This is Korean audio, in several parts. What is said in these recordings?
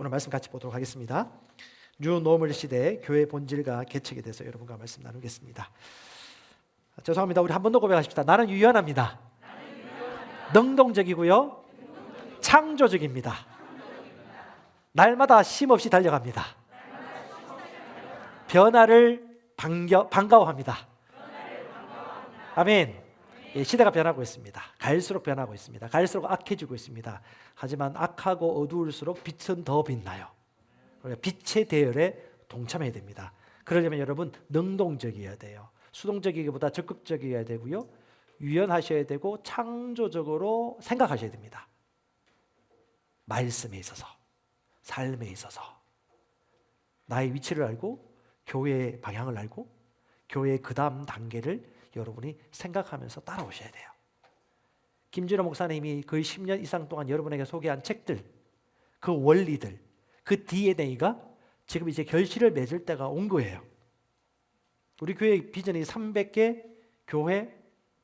오늘 말씀 같이 보도록 하겠습니다. 뉴 노멀 시대의 교회 본질과 개척에 대해서 여러분과 말씀 나누겠습니다. 죄송합니다. 우리 한 번 더 고백하십시다. 나는 유연합니다. 능동적이고요, 창조적입니다. 날마다 쉼없이 달려갑니다. 변화를 반가워합니다. 아멘. 시대가 변하고 있습니다. 갈수록 변하고 있습니다. 갈수록 악해지고 있습니다. 하지만 악하고 어두울수록 빛은 더 빛나요. 빛의 대열에 동참해야 됩니다. 그러려면 여러분 능동적이어야 돼요. 수동적이기보다 적극적이어야 되고요, 유연하셔야 되고 창조적으로 생각하셔야 됩니다. 말씀에 있어서, 삶에 있어서 나의 위치를 알고 교회의 방향을 알고 교회의 그 다음 단계를 여러분이 생각하면서 따라오셔야 돼요. 김진호 목사님이 거의 10년 이상 동안 여러분에게 소개한 책들, 그 원리들, 그 DNA가 지금 이제 결실을 맺을 때가 온 거예요. 우리 교회 비전이 300개 교회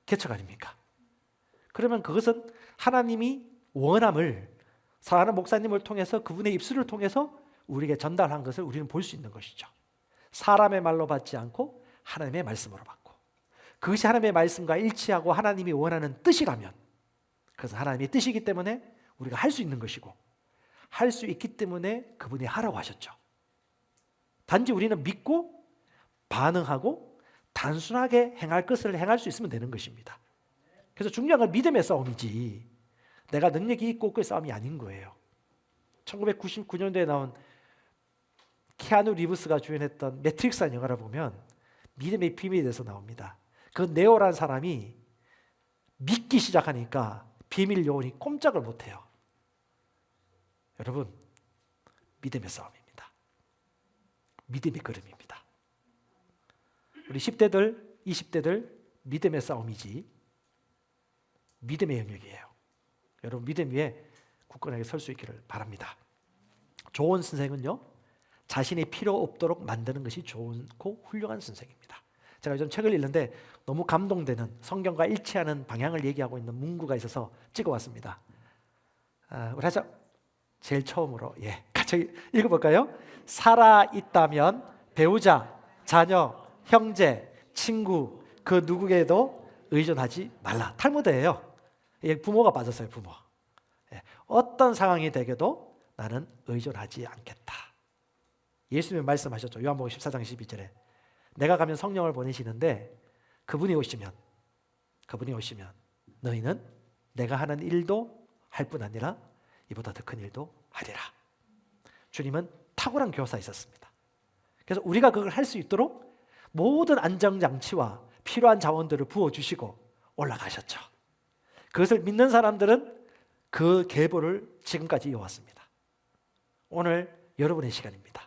개척 아닙니까? 그러면 그것은 하나님이 원함을 사랑하는 목사님을 통해서, 그분의 입술을 통해서 우리에게 전달한 것을 우리는 볼 수 있는 것이죠. 사람의 말로 받지 않고 하나님의 말씀으로 받고, 그것이 하나님의 말씀과 일치하고 하나님이 원하는 뜻이라면, 그래서 하나님의 뜻이기 때문에 우리가 할 수 있는 것이고, 할 수 있기 때문에 그분이 하라고 하셨죠. 단지 우리는 믿고 반응하고 단순하게 행할 것을 행할 수 있으면 되는 것입니다. 그래서 중요한 건 믿음의 싸움이지 내가 능력이 있고 없고의 싸움이 아닌 거예요. 1999년도에 나온 키아누 리브스가 주연했던 매트릭스라는 영화를 보면 믿음의 비밀에 대해서 나옵니다. 그 네오라는 사람이 믿기 시작하니까 비밀 요원이 꼼짝을 못해요. 여러분, 믿음의 싸움입니다. 믿음의 걸음입니다. 우리 10대들, 20대들 믿음의 싸움이지 믿음의 영역이에요. 여러분, 믿음 위에 굳건하게 설 수 있기를 바랍니다. 좋은 선생은요, 자신이 필요 없도록 만드는 것이 좋고 훌륭한 선생입니다. 제가 요즘 책을 읽는데 너무 감동되는, 성경과 일치하는 방향을 얘기하고 있는 문구가 있어서 찍어왔습니다. 우리 하자 제일 처음으로 같이 읽어볼까요? 살아있다면 배우자, 자녀, 형제, 친구 그 누구에게도 의존하지 말라. 탈무드예요. 부모가 빠졌어요. 부모. 어떤 상황이 되게도 나는 의존하지 않겠다. 예수님이 말씀하셨죠. 요한복음 14장 12절에 내가 가면 성령을 보내시는데 그분이 오시면 너희는 내가 하는 일도 할 뿐 아니라 이보다 더 큰 일도 하리라. 주님은 탁월한 교사이셨습니다. 그래서 우리가 그걸 할 수 있도록 모든 안정장치와 필요한 자원들을 부어주시고 올라가셨죠. 그것을 믿는 사람들은 그 계보를 지금까지 이어왔습니다. 오늘 여러분의 시간입니다.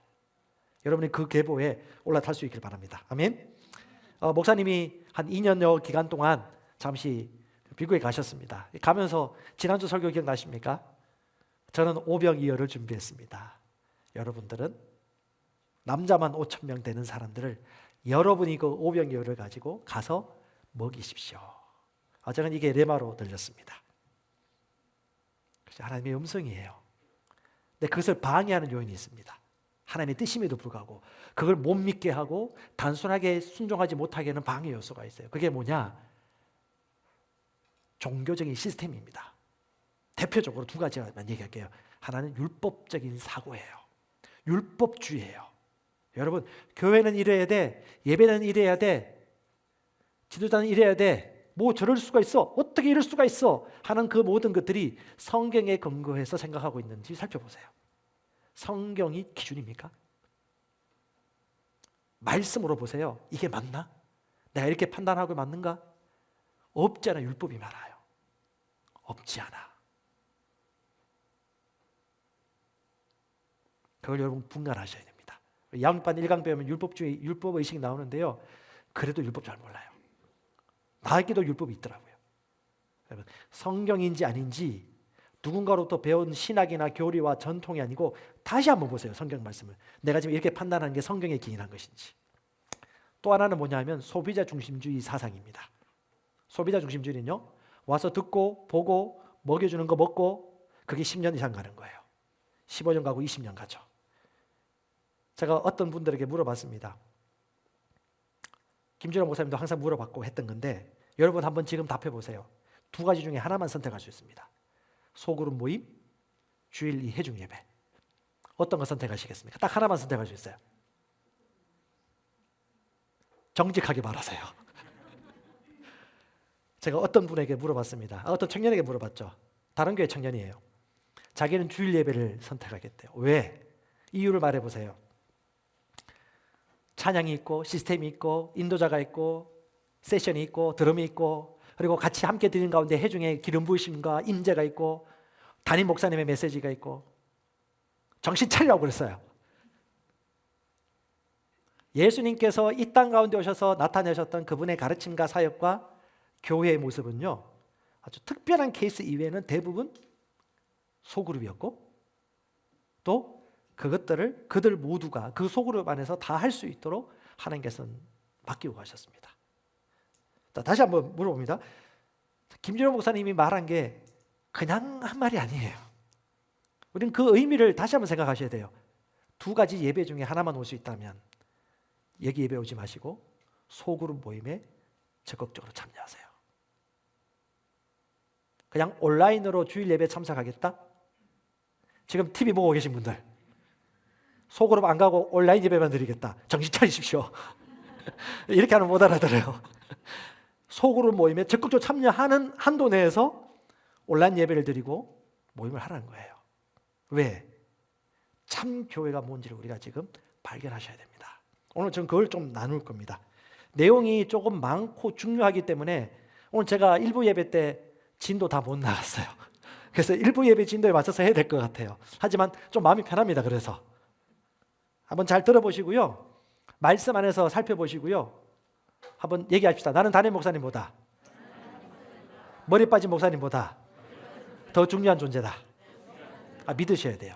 여러분이 그 계보에 올라탈 수 있길 바랍니다. 아멘. 목사님이 한 2년여 기간 동안 잠시 미국에 가셨습니다. 가면서 지난주 설교 기억나십니까? 저는 오병이어를 준비했습니다. 여러분들은 남자만 5,000명 되는 사람들을 여러분이 그 오병이어를 가지고 가서 먹이십시오. 저는 이게 레마로 들렸습니다. 하나님의 음성이에요. 근데 그것을 방해하는 요인이 있습니다. 하나님의 뜻임에도 불구하고 그걸 못 믿게 하고 단순하게 순종하지 못하게 하는 방해 요소가 있어요. 그게 뭐냐? 종교적인 시스템입니다. 대표적으로 두 가지만 얘기할게요. 하나는 율법적인 사고예요. 율법주의예요. 여러분, 교회는 이래야 돼, 예배는 이래야 돼, 지도자는 이래야 돼, 뭐 저럴 수가 있어, 어떻게 이럴 수가 있어 하는 그 모든 것들이 성경에 근거해서 생각하고 있는지 살펴보세요. 성경이 기준입니까? 말씀으로 보세요. 이게 맞나? 내가 이렇게 판단하고 맞는가? 없지 않아 율법이 많아요. 없지 않아. 그걸 여러분 분간하셔야 됩니다. 양육반 1강 배우면 율법주의, 율법의식 나오는데요. 그래도 율법 잘 몰라요. 나에게도 율법이 있더라고요. 여러분, 성경인지 아닌지 누군가로부터 배운 신학이나 교리와 전통이 아니고 다시 한번 보세요. 성경 말씀을. 내가 지금 이렇게 판단하는 게 성경에 기인한 것인지. 또 하나는 뭐냐면 소비자 중심주의 사상입니다. 소비자 중심주의는요, 와서 듣고 보고 먹여주는 거 먹고 그게 10년 이상 가는 거예요. 15년 가고 20년 가죠. 제가 어떤 분들에게 물어봤습니다. 김준호 목사님도 항상 물어봤고 했던 건데 여러분 한번 지금 답해 보세요. 두 가지 중에 하나만 선택할 수 있습니다. 소그룹 모임, 주일 2 회중 예배. 어떤 거 선택하시겠습니까? 딱 하나만 선택할 수 있어요. 정직하게 말하세요. 제가 어떤 분에게 물어봤습니다. 어떤 청년에게 물어봤죠. 다른 교회 청년이에요. 자기는 주일 예배를 선택하겠대요. 왜? 이유를 말해보세요. 찬양이 있고 시스템이 있고 인도자가 있고 세션이 있고 드럼이 있고 그리고 같이 함께 드리는 가운데 회중에 기름 부으심과 임재가 있고 담임 목사님의 메시지가 있고 정신 차리라고 그랬어요. 예수님께서 이 땅 가운데 오셔서 나타내셨던 그분의 가르침과 사역과 교회의 모습은요, 아주 특별한 케이스 이외에는 대부분 소그룹이었고 또 그것들을 그들 모두가 그 소그룹 안에서 다 할 수 있도록 하나님께서는 맡기고 가셨습니다. 다시 한번 물어봅니다. 김준호 목사님이 말한 게 그냥 한 말이 아니에요. 우리는 그 의미를 다시 한번 생각하셔야 돼요. 두 가지 예배 중에 하나만 올 수 있다면 여기 예배 오지 마시고 소그룹 모임에 적극적으로 참여하세요. 그냥 온라인으로 주일 예배 참석하겠다? 지금 TV 보고 계신 분들 소그룹 안 가고 온라인 예배만 드리겠다. 정신 차리십시오. 이렇게 하면 못 알아들어요. 소그룹 모임에 적극적으로 참여하는 한도 내에서 온라인 예배를 드리고 모임을 하라는 거예요. 왜? 참 교회가 뭔지를 우리가 지금 발견하셔야 됩니다. 오늘 저는 그걸 좀 나눌 겁니다. 내용이 조금 많고 중요하기 때문에 오늘 제가 일부 예배 때 진도 다 못 나갔어요. 그래서 일부 예배 진도에 맞춰서 해야 될 것 같아요. 하지만 좀 마음이 편합니다. 그래서 한번 잘 들어보시고요. 말씀 안에서 살펴보시고요. 한번 얘기합시다. 나는 담임 목사님보다 머리 빠진 목사님보다 더 중요한 존재다. 믿으셔야 돼요.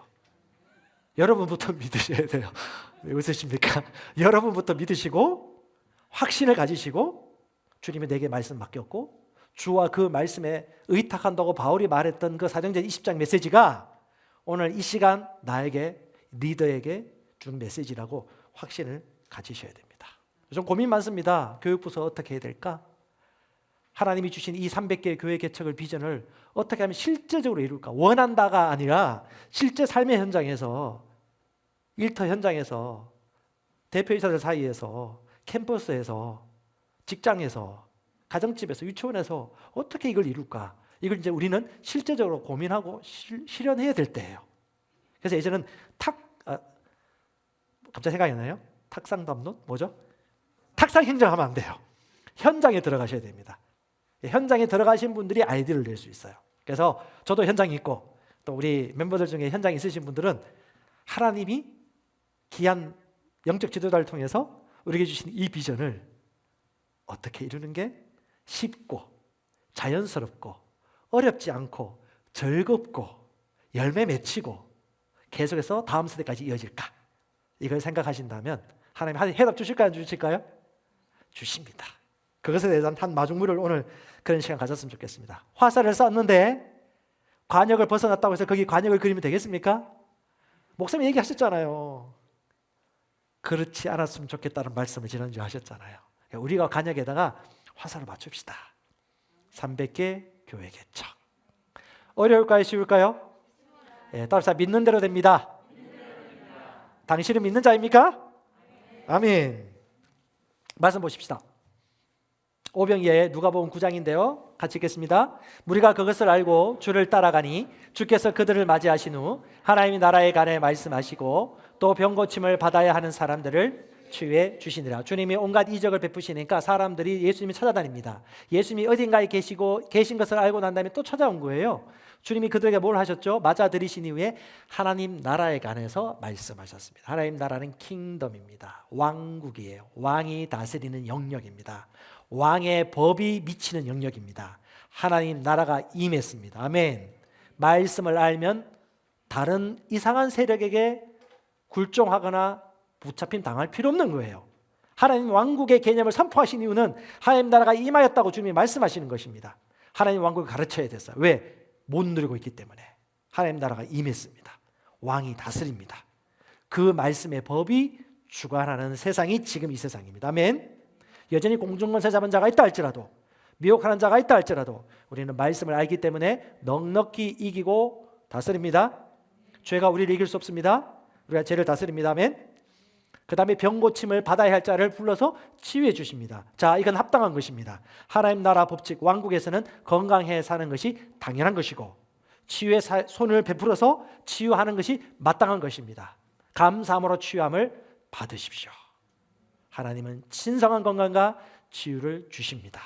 여러분부터 믿으셔야 돼요. 왜 웃으십니까? 여러분부터 믿으시고 확신을 가지시고 주님이 내게 말씀 맡겼고 주와 그 말씀에 의탁한다고 바울이 말했던 그 사도행전 20장 메시지가 오늘 이 시간 나에게 리더에게 준 메시지라고 확신을 가지셔야 됩니다. 좀 고민 많습니다. 교육부서 어떻게 해야 될까? 하나님이 주신 이 300개의 교회 개척을 비전을 어떻게 하면 실제적으로 이룰까? 원한다가 아니라 실제 삶의 현장에서 일터 현장에서 대표이사들 사이에서 캠퍼스에서 직장에서 가정집에서 유치원에서 어떻게 이걸 이룰까? 이걸 이제 우리는 실제적으로 고민하고 실현해야 될 때예요. 그래서 예전에는 갑자기 생각이 나요? 탁상담론? 뭐죠? 탁상 행정하면 안 돼요. 현장에 들어가셔야 됩니다. 현장에 들어가신 분들이 아이디어를 낼 수 있어요. 그래서 저도 현장이 있고 또 우리 멤버들 중에 현장에 있으신 분들은 하나님이 귀한 영적 지도자를 통해서 우리에게 주신 이 비전을 어떻게 이루는 게 쉽고 자연스럽고 어렵지 않고 즐겁고 열매 맺히고 계속해서 다음 세대까지 이어질까? 이걸 생각하신다면 하나님 해답 주실까요? 안 주실까요? 주십니다. 그것에 대한 한 마중물을 오늘 그런 시간 가졌으면 좋겠습니다. 화살을 쐈는데 관역을 벗어났다고 해서 거기 관역을 그리면 되겠습니까? 목사님 얘기하셨잖아요. 그렇지 않았으면 좋겠다는 말씀을 지난주에 하셨잖아요. 우리가 관역에다가 화살을 맞춥시다. 300개 교회 개척. 어려울까요? 쉬울까요? 따라서 믿는 대로 됩니다. 당신은 믿는 자입니까? 아멘. 말씀 보십시다. 오병이의 누가복음 9장인데요. 같이 읽겠습니다. 무리가 그것을 알고 주를 따라가니 주께서 그들을 맞이하신 후 하나님의 나라에 관해 말씀하시고 또 병고침을 받아야 하는 사람들을 치유해 주시니라. 주님이 온갖 이적을 베푸시니까 사람들이 예수님을 찾아다닙니다. 예수님이 어딘가에 계신 것을 알고 난 다음에 또 찾아온 거예요. 주님이 그들에게 뭘 하셨죠? 맞아들이신 이후에 하나님 나라에 관해서 말씀하셨습니다. 하나님 나라는 킹덤입니다. 왕국이에요. 왕이 다스리는 영역입니다. 왕의 법이 미치는 영역입니다. 하나님 나라가 임했습니다. 아멘. 말씀을 알면 다른 이상한 세력에게 굴종하거나 붙잡힘 당할 필요 없는 거예요. 하나님 왕국의 개념을 선포하신 이유는 하나님 나라가 임하였다고 주님이 말씀하시는 것입니다. 하나님 왕국을 가르쳐야 됐어요. 왜? 못 누리고 있기 때문에. 하나님 나라가 임했습니다. 왕이 다스립니다. 그 말씀의 법이 주관하는 세상이 지금 이 세상입니다. 아멘. 여전히 공중권세 잡은 자가 있다 할지라도, 미혹하는 자가 있다 할지라도 우리는 말씀을 알기 때문에 넉넉히 이기고 다스립니다. 죄가 우리를 이길 수 없습니다. 우리가 죄를 다스립니다. 아멘. 그 다음에 병 고침을 받아야 할 자를 불러서 치유해 주십니다. 자, 이건 합당한 것입니다. 하나님 나라 법칙 왕국에서는 건강해 사는 것이 당연한 것이고, 치유의 손을 베풀어서 치유하는 것이 마땅한 것입니다. 감사함으로 치유함을 받으십시오. 하나님은 신성한 건강과 치유를 주십니다.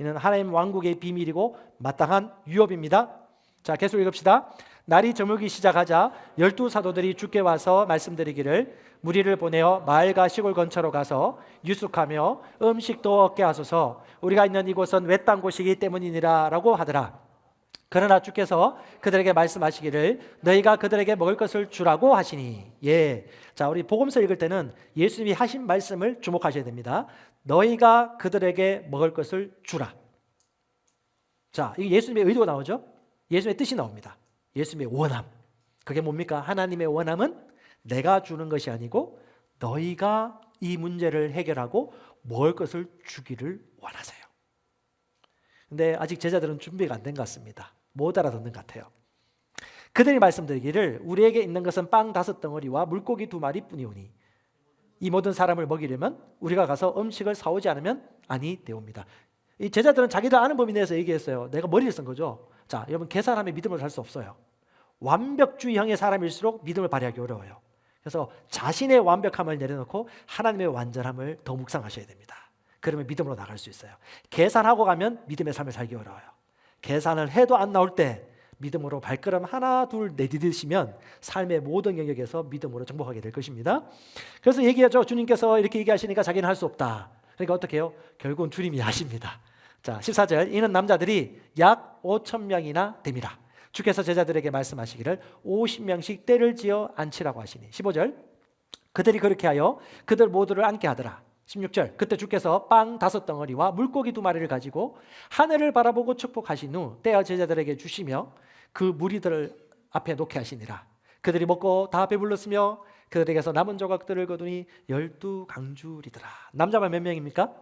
이는 하나님 왕국의 비밀이고 마땅한 유업입니다. 자, 계속 읽읍시다. 날이 저물기 시작하자 12사도들이 주께 와서 말씀드리기를 무리를 보내어 마을과 시골 근처로 가서 유숙하며 음식도 얻게 하소서. 우리가 있는 이곳은 외딴 곳이기 때문이니라 라고 하더라. 그러나 주께서 그들에게 말씀하시기를 너희가 그들에게 먹을 것을 주라고 하시니. 예. 자, 우리 복음서 읽을 때는 예수님이 하신 말씀을 주목하셔야 됩니다. 너희가 그들에게 먹을 것을 주라. 자, 이게 예수님의 의도가 나오죠? 예수님의 뜻이 나옵니다. 예수님의 원함. 그게 뭡니까? 하나님의 원함은 내가 주는 것이 아니고 너희가 이 문제를 해결하고 먹을 것을 주기를 원하세요. 근데 아직 제자들은 준비가 안 된 것 같습니다. 못 알아듣는 것 같아요. 그들이 말씀드리기를 우리에게 있는 것은 빵 5덩어리와 물고기 2마리 뿐이오니 이 모든 사람을 먹이려면 우리가 가서 음식을 사오지 않으면 아니 되옵니다. 이 제자들은 자기들 아는 범위 내에서 얘기했어요. 내가 머리를 쓴 거죠. 자, 여러분 계산하면 믿음을 살 수 없어요. 완벽주의형의 사람일수록 믿음을 발휘하기 어려워요. 그래서 자신의 완벽함을 내려놓고 하나님의 완전함을 더 묵상하셔야 됩니다. 그러면 믿음으로 나갈 수 있어요. 계산하고 가면 믿음의 삶을 살기 어려워요. 계산을 해도 안 나올 때 믿음으로 발걸음 하나 둘 내디디시면 삶의 모든 영역에서 믿음으로 정복하게 될 것입니다. 그래서 얘기하죠. 주님께서 이렇게 얘기하시니까 자기는 할 수 없다. 그러니까 어떻게 해요? 결국은 주님이 하십니다. 자, 14절 이는 남자들이 약 5,000명이나 됩니다. 주께서 제자들에게 말씀하시기를 50명씩 떼를 지어 앉히라고 하시니. 15절 그들이 그렇게 하여 그들 모두를 앉게 하더라. 16절 그때 주께서 빵 5덩어리와 물고기 2마리를 가지고 하늘을 바라보고 축복하신 후 떼어 제자들에게 주시며 그 무리들 앞에 놓게 하시니라. 그들이 먹고 다 배불렀으며 그들에게서 남은 조각들을 거두니 12강줄이더라. 남자만 몇 명입니까?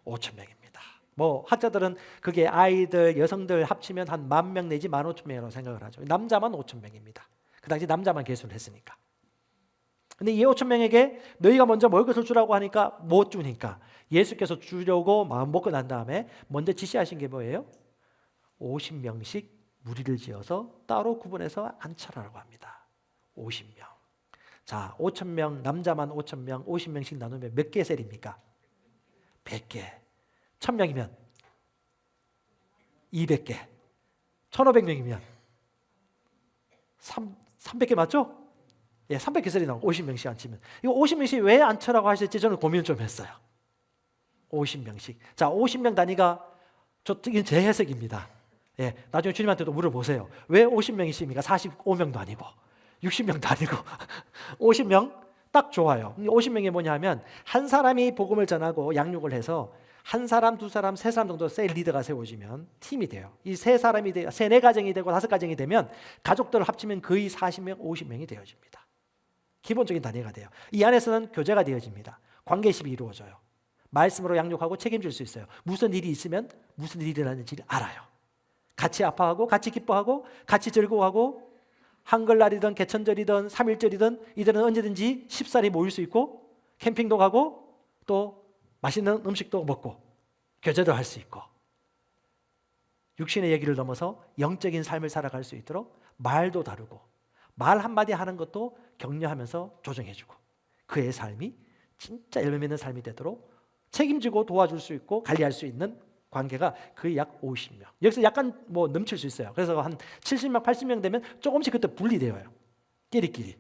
5,000명입니다. 뭐 학자들은 그게 아이들, 여성들 합치면 한 10,000명 내지 15,000명이라고 생각을 하죠. 남자만 5,000명입니다. 그 당시 남자만 계수를 했으니까. 근데 이 5,000명에게 너희가 먼저 먹을 것을 주라고 하니까 못 주니까 예수께서 주려고 마음 먹고 난 다음에 먼저 지시하신 게 뭐예요? 50명씩 무리를 지어서 따로 구분해서 앉혀라라고 합니다. 50명. 자, 5,000명, 남자만 5,000명, 50명씩 나누면 몇 개 셀입니까? 100개. 1,000명이면 200개. 1,500명이면 300개 맞죠? 예, 300개 셀이 나오고 50명씩 앉히면 이거 50명씩 왜 앉혀라고 하실지 저는 고민을 좀 했어요. 50명씩. 자, 50명 단위가 이건 제 해석입니다. 예, 나중에 주님한테도 물어보세요. 왜 50명이십니까? 45명도 아니고 60명도 아니고 50명 딱 좋아요. 50명이 뭐냐 하면 한 사람이 복음을 전하고 양육을 해서 한 사람, 두 사람, 세 사람 정도 셀 리더가 세워지면 팀이 돼요. 이 세 사람이 되고 세네 가정이 되고 5가정이 되면 가족들을 합치면 거의 40명, 50명이 되어집니다. 기본적인 단위가 돼요. 이 안에서는 교제가 되어집니다. 관계심이 이루어져요. 말씀으로 양육하고 책임질 수 있어요. 무슨 일이 있으면 무슨 일이 일어나는지 알아요. 같이 아파하고 같이 기뻐하고 같이 즐거워하고 한글날이든 개천절이든 3.1절이든 이들은 언제든지 쉽사리 모일 수 있고 캠핑도 가고 또 맛있는 음식도 먹고 교제도 할 수 있고 육신의 얘기를 넘어서 영적인 삶을 살아갈 수 있도록 말도 다르고 말 한마디 하는 것도 격려하면서 조정해주고 그의 삶이 진짜 열매 맺는 삶이 되도록 책임지고 도와줄 수 있고 관리할 수 있는 관계가 거의 약 50명. 여기서 약간 뭐 넘칠 수 있어요. 그래서 한 70명, 80명 되면 조금씩 그때 분리되어요. 끼리끼리.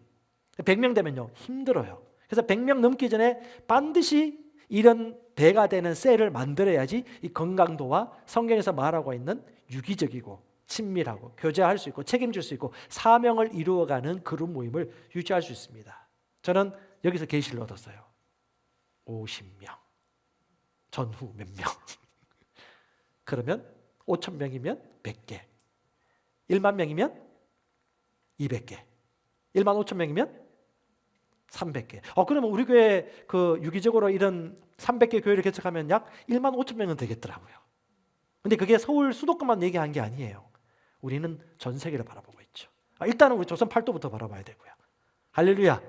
100명 되면요 힘들어요. 그래서 100명 넘기 전에 반드시 이런 배가 되는 셀을 만들어야지 이 건강도와 성경에서 말하고 있는 유기적이고 친밀하고 교제할 수 있고 책임질 수 있고 사명을 이루어가는 그런 모임을 유지할 수 있습니다. 저는 여기서 계시를 얻었어요. 50명. 전후 몇 명. 그러면 5,000명이면 100개. 1만 명이면 200개. 1만 5천 명이면 300개. 그러면 우리 교회 그 유기적으로 이런 300개 교회를 개척하면 약 1만 5천 명은 되겠더라고요. 근데 그게 서울 수도권만 얘기한 게 아니에요. 우리는 전 세계를 바라보고 있죠. 일단은 우리 조선 팔도부터 바라봐야 되고요. 할렐루야.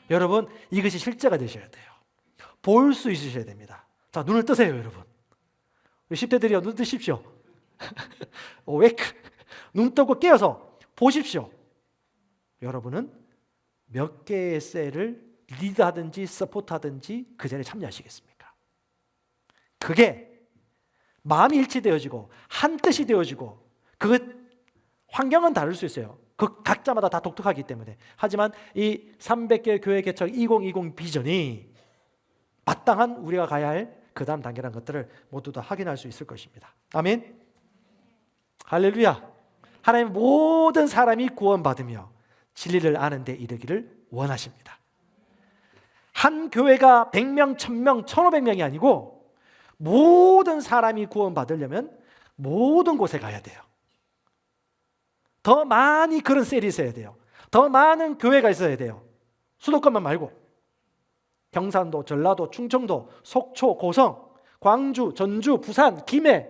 여러분, 이것이 실제가 되셔야 돼요. 볼 수 있으셔야 됩니다. 자, 눈을 뜨세요, 여러분. 우리 10대들이요, 눈 뜨십시오. 웨이크. 눈 뜨고 깨어서 보십시오. 여러분은 몇 개의 셀을 리드하든지 서포트하든지 그 자리에 참여하시겠습니까? 그게 마음이 일치되어지고 한 뜻이 되어지고 그 환경은 다를 수 있어요. 그 각자마다 다 독특하기 때문에. 하지만 이 300개 교회 개척 2020 비전이 마땅한 우리가 가야 할 그 다음 단계라는 것들을 모두 다 확인할 수 있을 것입니다. 아멘. 할렐루야. 하나님 모든 사람이 구원받으며 진리를 아는 데 이르기를 원하십니다. 한 교회가 100명, 1000명, 1500명이 아니고 모든 사람이 구원받으려면 모든 곳에 가야 돼요. 더 많이 그런 셀이 있어야 돼요. 더 많은 교회가 있어야 돼요. 수도권만 말고 경산도, 전라도, 충청도, 속초, 고성, 광주, 전주, 부산, 김해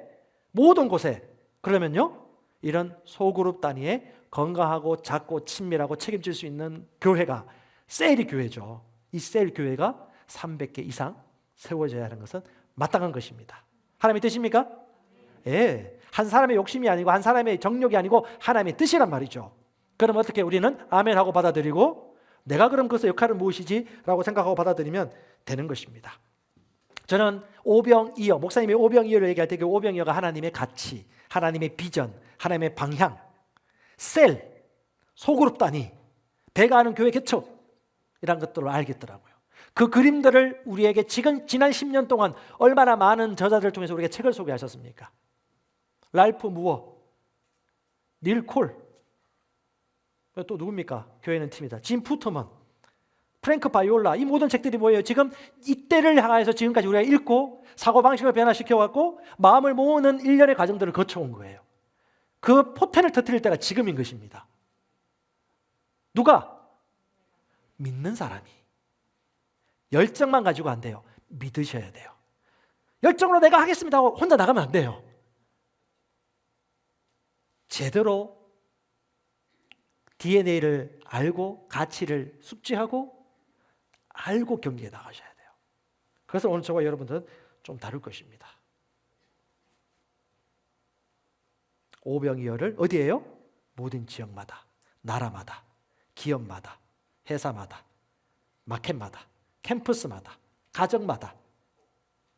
모든 곳에. 그러면요, 이런 소그룹 단위의 건강하고 작고 친밀하고 책임질 수 있는 교회가 셀이 교회죠. 이 셀 교회가 300개 이상 세워져야 하는 것은 마땅한 것입니다. 하나님의 뜻입니까? 예. 한 사람의 욕심이 아니고 한 사람의 정욕이 아니고 하나님의 뜻이란 말이죠. 그럼 어떻게 우리는 아멘하고 받아들이고 내가 그럼 그것의 역할은 무엇이지? 라고 생각하고 받아들이면 되는 것입니다. 저는 오병이어, 목사님이 오병이어를 얘기할 때 그 오병이어가 하나님의 가치, 하나님의 비전, 하나님의 방향, 셀, 소그룹 단위, 배가 하는 교회 개척이란 것들을 알겠더라고요. 그 그림들을 우리에게 지난 10년 동안 얼마나 많은 저자들을 통해서 우리에게 책을 소개하셨습니까? 랄프 무어, 닐 콜, 또 누굽니까? 교회는 팀이다. 짐 푸트먼, 프랭크 바이올라, 이 모든 책들이 뭐예요? 지금 이때를 향해서 지금까지 우리가 읽고 사고방식을 변화시켜갖고 마음을 모으는 일련의 과정들을 거쳐온 거예요. 그 포텐을 터뜨릴 때가 지금인 것입니다. 누가? 믿는 사람이. 열정만 가지고 안 돼요. 믿으셔야 돼요. 열정으로 내가 하겠습니다 하고 혼자 나가면 안 돼요. 제대로 DNA를 알고 가치를 숙지하고 알고 경기에 나가셔야 돼요. 그래서 오늘 저와 여러분들은 좀 다를 것입니다. 오병이어를 어디에요? 모든 지역마다, 나라마다, 기업마다, 회사마다, 마켓마다, 캠퍼스마다, 가정마다,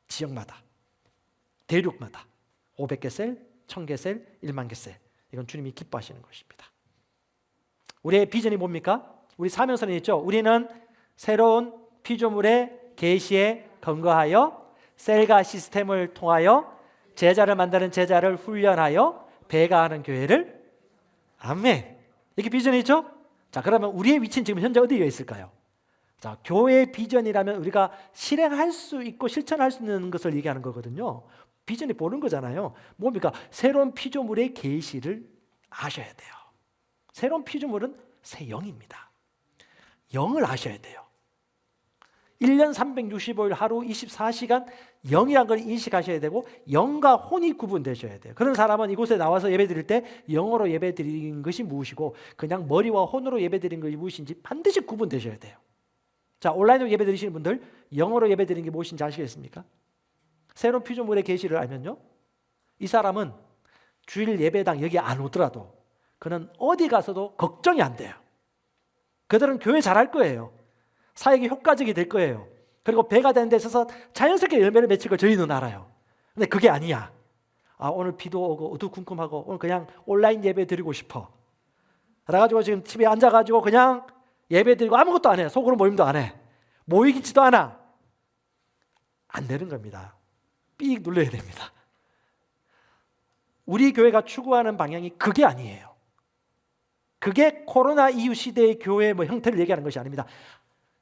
지역마다, 대륙마다 500개 셀, 1000개 셀, 1만 개 셀. 이건 주님이 기뻐하시는 것입니다. 우리의 비전이 뭡니까? 우리 사명선이 있죠. 우리는 새로운 피조물의 계시에 근거하여 셀과 시스템을 통하여 제자를 만드는 제자를 훈련하여 배가하는 교회를. 아멘. 이렇게 비전이 있죠? 자, 그러면 우리의 위치는 지금 현재 어디에 있을까요? 자, 교회 비전이라면 우리가 실행할 수 있고 실천할 수 있는 것을 얘기하는 거거든요. 비전이 보는 거잖아요. 뭡니까? 새로운 피조물의 계시를 아셔야 돼요. 새로운 피조물은 새 영입니다. 영을 아셔야 돼요. 1년 365일 하루 24시간 영이란 걸 인식하셔야 되고 영과 혼이 구분되셔야 돼요. 그런 사람은 이곳에 나와서 예배드릴 때 영어로 예배드리는 것이 무엇이고 그냥 머리와 혼으로 예배드리는 것이 무엇인지 반드시 구분되셔야 돼요. 자, 온라인으로 예배드리시는 분들 영어로 예배드리는 게 무엇인지 아시겠습니까? 새로운 피조물의 계시를 알면요, 이 사람은 주일 예배당 여기 안 오더라도 그는 어디 가서도 걱정이 안 돼요. 그들은 교회 잘할 거예요. 사역이 효과적이 될 거예요. 그리고 배가 되는 데 있어서 자연스럽게 열매를 맺힐 걸 저희는 알아요. 근데 그게 아니야. 오늘 비도 오고 어두컴컴하고 오늘 그냥 온라인 예배 드리고 싶어. 그래가지고 지금 집에 앉아가지고 그냥 예배 드리고 아무것도 안 해. 속으로 모임도 안 해. 모이기지도 않아. 안 되는 겁니다. 삑 눌러야 됩니다. 우리 교회가 추구하는 방향이 그게 아니에요. 그게 코로나 이후 시대의 교회 형태를 얘기하는 것이 아닙니다.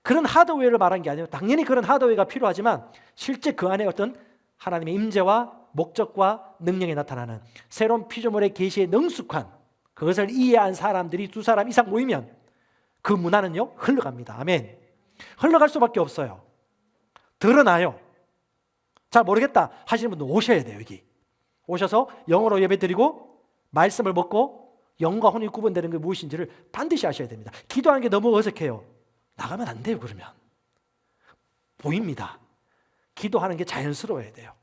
그런 하드웨어를 말한 게 아니에요. 당연히 그런 하드웨어가 필요하지만 실제 그 안에 어떤 하나님의 임재와 목적과 능력이 나타나는 새로운 피조물의 계시에 능숙한 그것을 이해한 사람들이 2사람 이상 모이면 그 문화는요 흘러갑니다. 아멘. 흘러갈 수밖에 없어요. 드러나요. 잘 모르겠다 하시는 분들 오셔야 돼요. 여기 오셔서 영어로 예배드리고 말씀을 먹고 영과 혼이 구분되는 게 무엇인지를 반드시 아셔야 됩니다. 기도하는 게 너무 어색해요. 나가면 안 돼요. 그러면 보입니다. 기도하는 게 자연스러워야 돼요.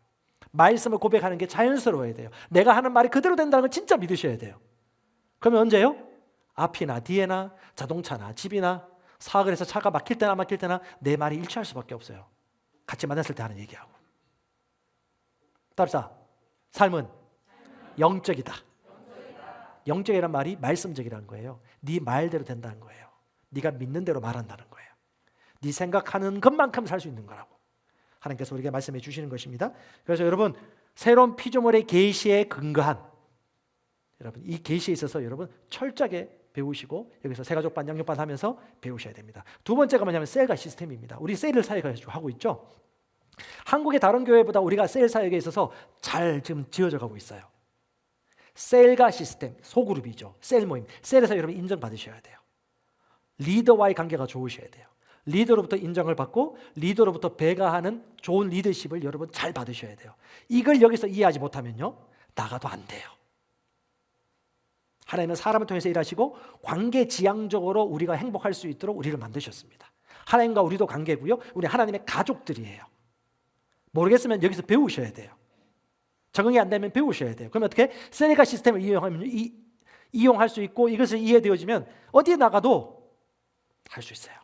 말씀을 고백하는 게 자연스러워야 돼요. 내가 하는 말이 그대로 된다는 걸 진짜 믿으셔야 돼요. 그러면 언제요? 앞이나 뒤에나 자동차나 집이나 사업을 해서 차가 막힐 때나 막힐 때나 내 말이 일치할 수밖에 없어요. 같이 만났을 때 하는 얘기하고. 답사, 삶은 영적이다. 영적이란 말이 말씀적이라는 거예요. 네 말대로 된다는 거예요. 네가 믿는 대로 말한다는 거예요. 네 생각하는 것만큼 살 수 있는 거라고 하나님께서 우리에게 말씀해 주시는 것입니다. 그래서 여러분 새로운 피조물의 계시에 근거한 여러분 이 계시에 있어서 여러분 철저하게 배우시고 여기서 세가족반 양육반 하면서 배우셔야 됩니다. 두 번째가 뭐냐면 셀과 시스템입니다. 우리 셀 사역을 하고 있죠. 한국의 다른 교회보다 우리가 셀 사역에 있어서 잘 지금 지어져 가고 있어요. 셀과 시스템, 소그룹이죠. 셀 모임. 셀에서 여러분 인정받으셔야 돼요. 리더와의 관계가 좋으셔야 돼요. 리더로부터 인정을 받고 리더로부터 배가하는 좋은 리더십을 여러분 잘 받으셔야 돼요. 이걸 여기서 이해하지 못하면요 나가도 안 돼요. 하나님은 사람을 통해서 일하시고 관계 지향적으로 우리가 행복할 수 있도록 우리를 만드셨습니다. 하나님과 우리도 관계고요. 우리 하나님의 가족들이에요. 모르겠으면 여기서 배우셔야 돼요. 적응이 안 되면 배우셔야 돼요. 그럼 어떻게? 셀과 시스템을 이용할 수 있고 이것을 이해되어지면 어디에 나가도 할 수 있어요.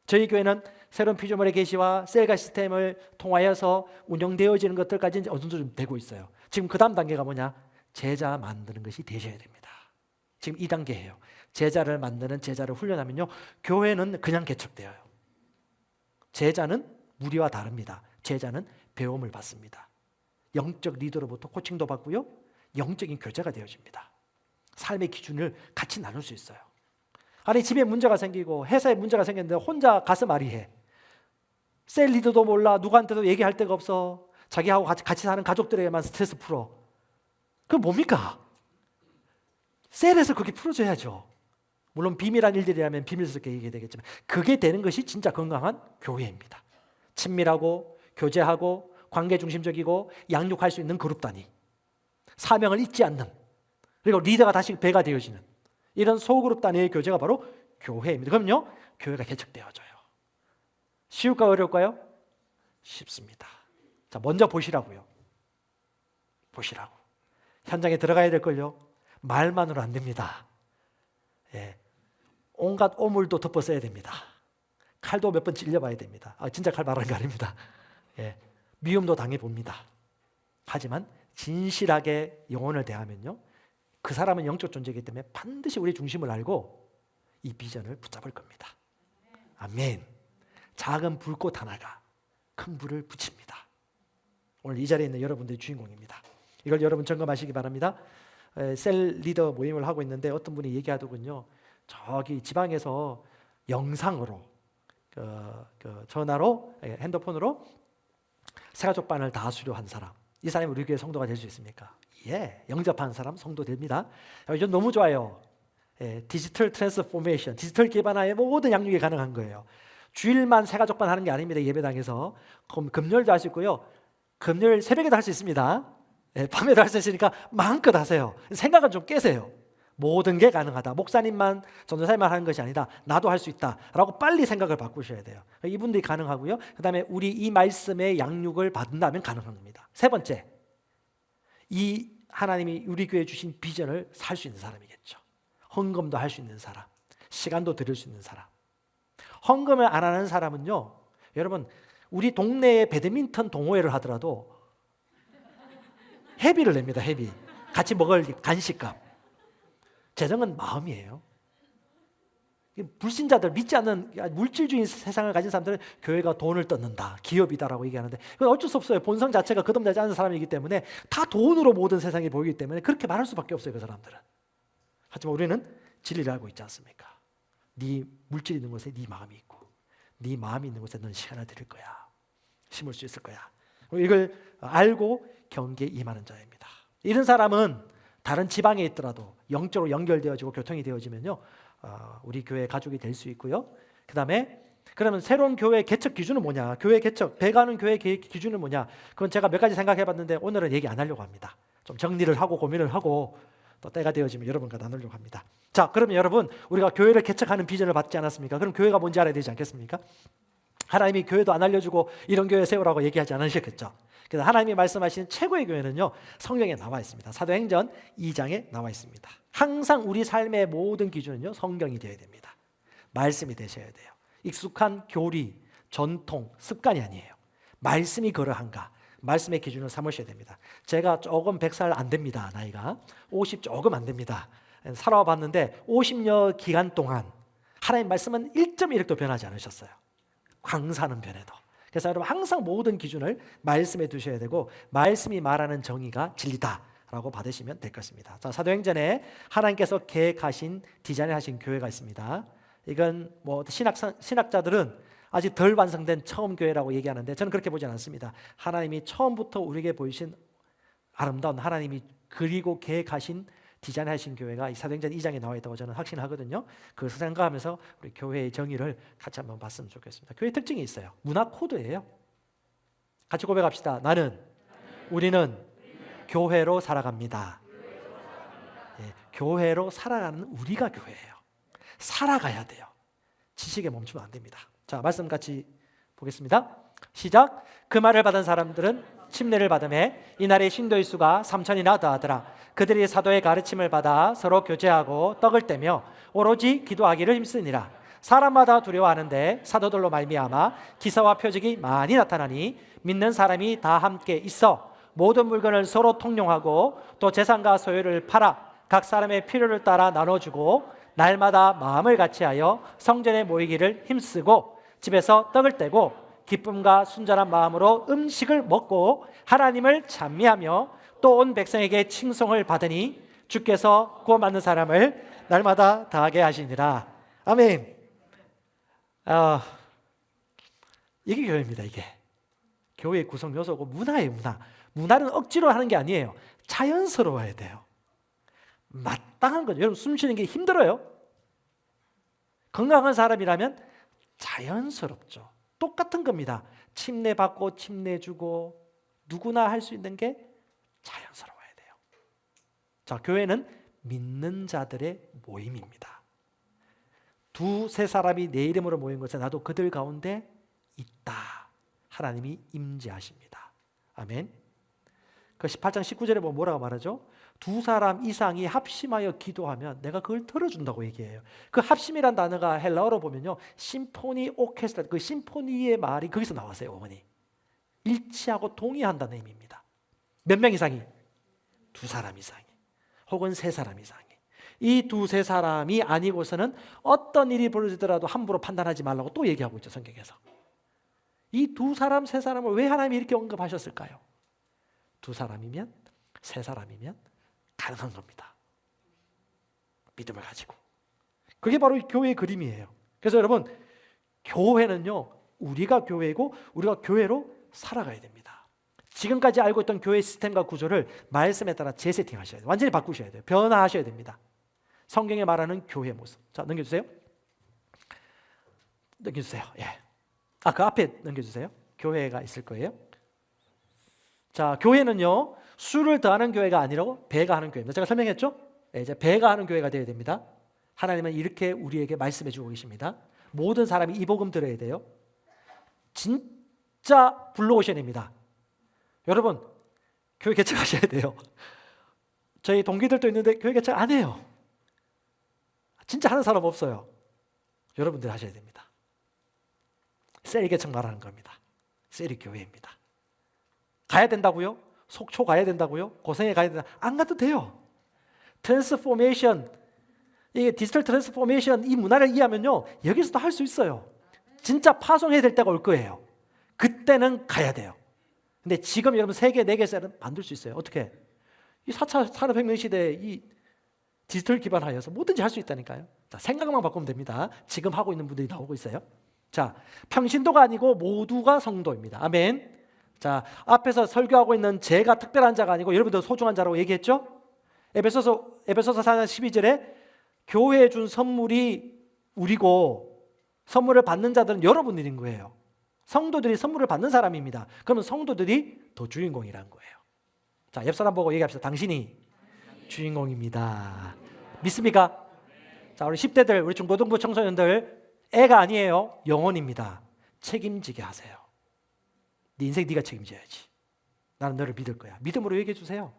저희 교회는 새로운 피조물의 계시와 셀과 시스템을 통하여서 운영되어지는 것들까지 어느 정도 좀 되고 있어요. 지금 그 다음 단계가 뭐냐? 제자 만드는 것이 되셔야 됩니다. 지금 2단계예요. 제자를 만드는 제자를 훈련하면요 교회는 그냥 개척되어요. 제자는 무리와 다릅니다. 제자는 배움을 받습니다. 영적 리더로부터 코칭도 받고요 영적인 교제가 되어집니다. 삶의 기준을 같이 나눌 수 있어요. 아니 집에 문제가 생기고 회사에 문제가 생겼는데 혼자 가서 말이해. 셀 리더도 몰라. 누구한테도 얘기할 데가 없어. 자기하고 같이 사는 가족들에게만 스트레스 풀어. 그건 뭡니까? 셀에서 그렇게 풀어줘야죠. 물론 비밀한 일들이라면 비밀스럽게 얘기해야 되겠지만 그게 되는 것이 진짜 건강한 교회입니다. 친밀하고 교제하고 관계 중심적이고 양육할 수 있는 그룹 단위, 사명을 잊지 않는, 그리고 리더가 다시 배가 되어지는 이런 소그룹 단위의 교제가 바로 교회입니다. 그럼요 교회가 개척되어져요. 쉬울까요? 어려울까요? 쉽습니다. 자, 먼저 보시라고요. 보시라고. 현장에 들어가야 될걸요. 말만으로 안 됩니다. 예. 온갖 오물도 덮어 써야 됩니다. 칼도 몇 번 찔려봐야 됩니다. 진짜 칼 말하는 거 아닙니다. 예. 미움도 당해봅니다. 하지만 진실하게 영혼을 대하면요 그 사람은 영적 존재이기 때문에 반드시 우리의 중심을 알고 이 비전을 붙잡을 겁니다. 아멘. 작은 불꽃 하나가 큰 불을 붙입니다. 오늘 이 자리에 있는 여러분들이 주인공입니다. 이걸 여러분 점검하시기 바랍니다. 셀 리더 모임을 하고 있는데 어떤 분이 얘기하더군요. 저기 지방에서 영상으로 전화로 핸드폰으로 세가족반을 다 수료한 사람, 이 사람이 우리 교회 성도가 될 수 있습니까? 예, 영접한 사람 성도 됩니다. 요즘 너무 좋아요. 디지털 트랜스포메이션, 디지털 기반화의 모든 양육이 가능한 거예요. 주일만 세가족반 하는 게 아닙니다. 예배당에서 금요일도 할 수 있고요. 금요일 새벽에도 할 수 있습니다. 밤에도 할 수 있으니까 마음껏 하세요. 생각을 좀 깨세요. 모든 게 가능하다. 목사님만 전도사님만 하는 것이 아니다. 나도 할 수 있다라고 빨리 생각을 바꾸셔야 돼요. 이분들이 가능하고요. 그 다음에 우리 이 말씀의 양육을 받는다면 가능한 겁니다. 세 번째, 이 하나님이 우리 교회에 주신 비전을 살 수 있는 사람이겠죠. 헌금도 할 수 있는 사람, 시간도 드릴 수 있는 사람. 헌금을 안 하는 사람은요, 여러분 우리 동네에 배드민턴 동호회를 하더라도 회비를 냅니다. 회비. 같이 먹을 간식값. 재정은 마음이에요. 불신자들, 믿지 않는 물질주의 세상을 가진 사람들은 교회가 돈을 뜯는다, 기업이다라고 얘기하는데 그건 어쩔 수 없어요. 본성 자체가 거듭나지 않은 사람이기 때문에 다 돈으로 모든 세상이 보이기 때문에 그렇게 말할 수밖에 없어요. 그 사람들은. 하지만 우리는 진리를 알고 있지 않습니까? 네 물질이 있는 곳에 네 마음이 있고 네 마음이 있는 곳에 너는 시간을 드릴 거야. 심을 수 있을 거야. 이걸 알고 경계에 임하는 자입니다. 이런 사람은 다른 지방에 있더라도 영적으로 연결되어지고 교통이 되어지면요 우리 교회 가족이 될 수 있고요. 그 다음에 그러면 새로운 교회 개척 기준은 뭐냐? 교회 개척, 배가는 교회 기준은 뭐냐? 그건 제가 몇 가지 생각해봤는데 오늘은 얘기 안 하려고 합니다. 좀 정리를 하고 고민을 하고 또 때가 되어지면 여러분과 나누려고 합니다. 자, 그러면 여러분 우리가 교회를 개척하는 비전을 받지 않았습니까? 그럼 교회가 뭔지 알아야 되지 않겠습니까? 하나님이 교회도 안 알려주고 이런 교회 세우라고 얘기하지 않으셨겠죠? 그래서 하나님이 말씀하시는 최고의 교회는요, 성경에 나와 있습니다. 사도행전 2장에 나와 있습니다. 항상 우리 삶의 모든 기준은요, 성경이 되어야 됩니다. 말씀이 되셔야 돼요. 익숙한 교리, 전통, 습관이 아니에요. 말씀이 그러한가? 말씀의 기준을 삼으셔야 됩니다. 제가 조금 100살 안 됩니다. 나이가 50 조금 안 됩니다. 살아봤는데 50여 기간 동안 하나님 말씀은 1.1도 변하지 않으셨어요. 광사는 변해도. 그래서 여러분 항상 모든 기준을 말씀에 두셔야 되고 말씀이 말하는 정의가 진리다라고 받으시면 될 것입니다. 자, 사도행전에 하나님께서 계획하신 디자인하신 교회가 있습니다. 이건 뭐 신학자들은 아직 덜 완성된 처음 교회라고 얘기하는데 저는 그렇게 보지 않습니다. 하나님이 처음부터 우리에게 보이신 아름다운 하나님이 그리고 계획하신 디자인하신 교회가 이 사도행전 2장에 나와 있다고 저는 확신하거든요. 그것을 생각하면서 우리 교회의 정의를 같이 한번 봤으면 좋겠습니다. 교회 특징이 있어요. 문화 코드예요. 같이 고백합시다. 우리는 교회로 살아갑니다. 예, 교회로 살아가는 우리가 교회예요. 살아가야 돼요. 지식에 멈추면 안 됩니다. 자, 말씀 같이 보겠습니다. 시작. 그 말을 받은 사람들은 침례를 받음에 이날의 신도의 수가 3,000이나 더하더라. 그들이 사도의 가르침을 받아 서로 교제하고 떡을 떼며 오로지 기도하기를 힘쓰니라. 사람마다 두려워하는데 사도들로 말미암아 기사와 표적이 많이 나타나니 믿는 사람이 다 함께 있어 모든 물건을 서로 통용하고 또 재산과 소유를 팔아 각 사람의 필요를 따라 나눠주고 날마다 마음을 같이하여 성전에 모이기를 힘쓰고 집에서 떡을 떼고 기쁨과 순전한 마음으로 음식을 먹고 하나님을 찬미하며 또 온 백성에게 칭송을 받으니 주께서 구원 받는 사람을 날마다 다하게 하시니라. 아멘. 이게 교회입니다. 이게 교회의 구성 요소고 문화예요. 문화는 억지로 하는 게 아니에요. 자연스러워야 돼요. 마땅한 거죠. 여러분 숨 쉬는 게 힘들어요. 건강한 사람이라면 자연스럽죠. 똑같은 겁니다. 침례 받고 침례 주고 누구나 할 수 있는 게 자연스러워야 돼요. 자, 교회는 믿는 자들의 모임입니다. 두세 사람이 내 이름으로 모인 것에 나도 그들 가운데 있다. 하나님이 임재하십니다. 아멘. 그 18장 19절에 보면 뭐라고 말하죠? 두 사람 이상이 합심하여 기도하면 내가 그걸 들어준다고 얘기해요. 그 합심이란 단어가 헬라어로 보면요, 심포니 오케스트라, 그 심포니의 말이 거기서 나왔어요. 어머니 일치하고 동의한다는 의미입니다. 몇 명 이상이? 두 사람 이상이, 혹은 세 사람 이상이. 이 두세 사람이 아니고서는 어떤 일이 벌어지더라도 함부로 판단하지 말라고 또 얘기하고 있죠. 성경에서. 이 두 사람 세 사람을 왜 하나님이 이렇게 언급하셨을까요? 두 사람이면, 세 사람이면 가능한 겁니다. 믿음을 가지고. 그게 바로 교회의 그림이에요. 그래서 여러분, 교회는요, 우리가 교회고 우리가 교회로 살아가야 됩니다. 지금까지 알고 있던 교회 시스템과 구조를 말씀에 따라 재세팅하셔야 돼요. 완전히 바꾸셔야 돼요. 변화하셔야 됩니다. 성경에 말하는 교회의 모습. 자, 넘겨주세요. 예. 그 앞에 넘겨주세요. 교회가 있을 거예요. 자, 교회는요, 수를 더하는 교회가 아니라고 배가 하는 교회입니다. 제가 설명했죠? 이제 배가 하는 교회가 되어야 됩니다. 하나님은 이렇게 우리에게 말씀해 주고 계십니다. 모든 사람이 이 복음 들어야 돼요. 진짜 불러오셔야 됩니다. 여러분, 교회 개척하셔야 돼요. 저희 동기들도 있는데 교회 개척 안 해요. 진짜 하는 사람 없어요. 여러분들 하셔야 됩니다. 셀이 개척 말하는 겁니다. 셀이 교회입니다. 가야 된다고요? 속초 가야 된다고요? 고생에 가야 된다. 안 가도 돼요. 트랜스포메이션, 이게 디지털 트랜스포메이션 이 문화를 이해하면요, 여기서도 할 수 있어요. 진짜 파송해야 될 때가 올 거예요. 그때는 가야 돼요. 근데 지금 여러분 3개, 4개 셀은 만들 수 있어요. 어떻게? 이 4차 산업혁명 시대에 이 디지털 기반하여서 뭐든지 할 수 있다니까요. 자, 생각만 바꾸면 됩니다. 지금 하고 있는 분들이 나오고 있어요. 자, 평신도가 아니고 모두가 성도입니다. 아멘. 자, 앞에서 설교하고 있는 제가 특별한 자가 아니고 여러분들 소중한 자라고 얘기했죠? 에베소서 4장 12절에 교회에 준 선물이 우리고 선물을 받는 자들은 여러분들인 거예요. 성도들이 선물을 받는 사람입니다. 그러면 성도들이 더 주인공이라는 거예요. 자, 옆 사람 보고 얘기합시다. 당신이 주인공입니다. 믿습니까? 자, 우리 10대들, 우리 중고등부 청소년들, 애가 아니에요. 영혼입니다. 책임지게 하세요. 네 인생 네가 책임져야지. 나는 너를 믿을 거야. 믿음으로 얘기해 주세요.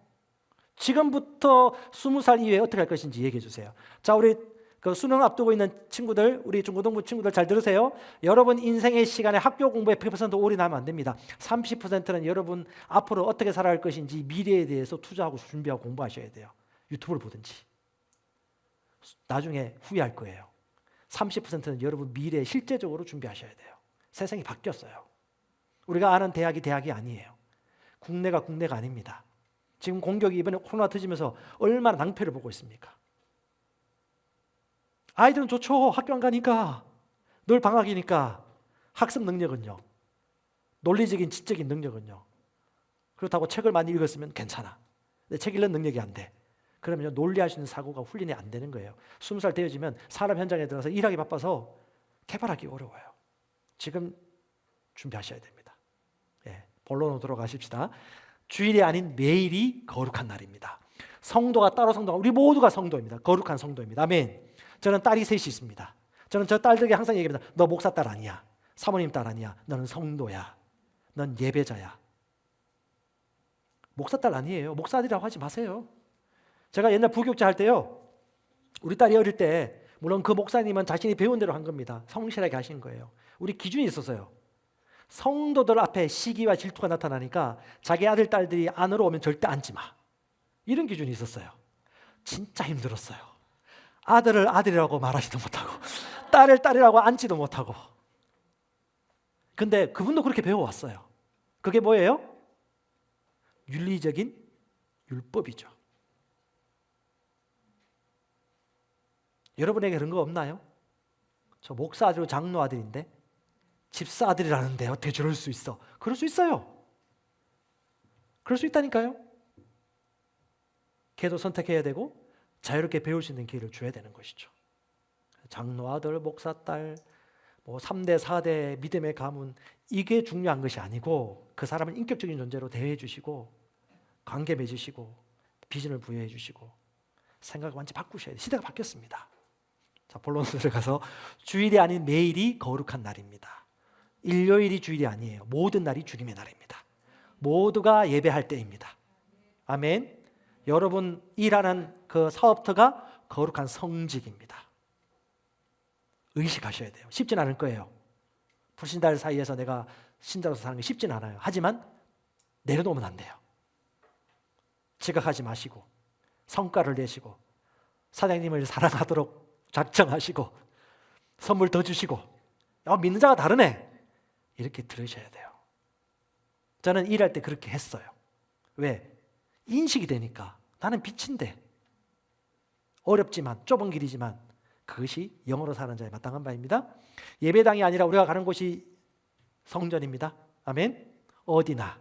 지금부터 20살 이후에 어떻게 할 것인지 얘기해 주세요. 자, 우리 그 수능 앞두고 있는 친구들, 우리 중고등부 친구들 잘 들으세요. 여러분 인생의 시간에 학교 공부에 100% 올인하면 안 됩니다. 30%는 여러분 앞으로 어떻게 살아갈 것인지 미래에 대해서 투자하고 준비하고 공부하셔야 돼요. 유튜브를 보든지. 나중에 후회할 거예요. 30%는 여러분 미래에 실제적으로 준비하셔야 돼요. 세상이 바뀌었어요. 우리가 아는 대학이 대학이 아니에요. 국내가 국내가 아닙니다. 지금 공격이 이번에 코로나 터지면서 얼마나 낭패를 보고 있습니까? 아이들은 좋죠. 학교 안 가니까. 늘 방학이니까. 학습 능력은요. 논리적인 지적인 능력은요. 그렇다고 책을 많이 읽었으면 괜찮아. 근데 책 읽는 능력이 안 돼. 그러면 논리할 수 있는 사고가 훈련이 안 되는 거예요. 20살 되어지면 사람 현장에 들어가서 일하기 바빠서 개발하기 어려워요. 지금 준비하셔야 됩니다. 예, 본론으로 돌아가십시다. 주일이 아닌 매일이 거룩한 날입니다. 성도가 따로 성도가 우리 모두가 성도입니다. 거룩한 성도입니다. 아멘. 저는 딸이 셋이 있습니다. 저는 저 딸들에게 항상 얘기합니다. 너 목사 딸 아니야. 사모님 딸 아니야. 너는 성도야. 넌 예배자야. 목사 딸 아니에요. 목사 아들이라고 하지 마세요. 제가 옛날 부교육자 할 때요. 우리 딸이 어릴 때 물론 그 목사님은 자신이 배운 대로 한 겁니다. 성실하게 하신 거예요. 우리 기준이 있었어요. 성도들 앞에 시기와 질투가 나타나니까 자기 아들 딸들이 안으로 오면 절대 앉지 마. 이런 기준이 있었어요. 진짜 힘들었어요. 아들을 아들이라고 말하지도 못하고 딸을 딸이라고 앉지도 못하고. 근데 그분도 그렇게 배워왔어요. 그게 뭐예요? 윤리적인 율법이죠. 여러분에게 그런 거 없나요? 저 목사 아들이고 장로 아들인데 집사 아들이라는데 어떻게 저럴 수 있어? 그럴 수 있어요. 그럴 수 있다니까요. 걔도 선택해야 되고 자유롭게 배울 수 있는 기회를 줘야 되는 것이죠. 장로 아들, 목사 딸, 뭐 3대, 4대 믿음의 가문 이게 중요한 것이 아니고 그 사람을 인격적인 존재로 대해 주시고 관계 맺으시고 비전을 부여해 주시고 생각을 완전히 바꾸셔야 돼요. 시대가 바뀌었습니다. 자, 본론으로 들어가서 주일이 아닌 매일이 거룩한 날입니다. 일요일이 주일이 아니에요. 모든 날이 주님의 날입니다. 모두가 예배할 때입니다. 아멘. 여러분 일하는 그 사업터가 거룩한 성직입니다. 의식하셔야 돼요. 쉽진 않을 거예요. 불신자들 사이에서 내가 신자로서 사는 게 쉽진 않아요. 하지만 내려놓으면 안 돼요. 지각하지 마시고 성과를 내시고 사장님을 사랑하도록 작정하시고 선물 더 주시고 믿는 자가 다르네. 이렇게 들으셔야 돼요. 저는 일할 때 그렇게 했어요. 왜? 인식이 되니까 나는 빛인데 어렵지만 좁은 길이지만 그것이 영으로 사는 자의 마땅한 바입니다. 예배당이 아니라 우리가 가는 곳이 성전입니다. 아멘. 어디나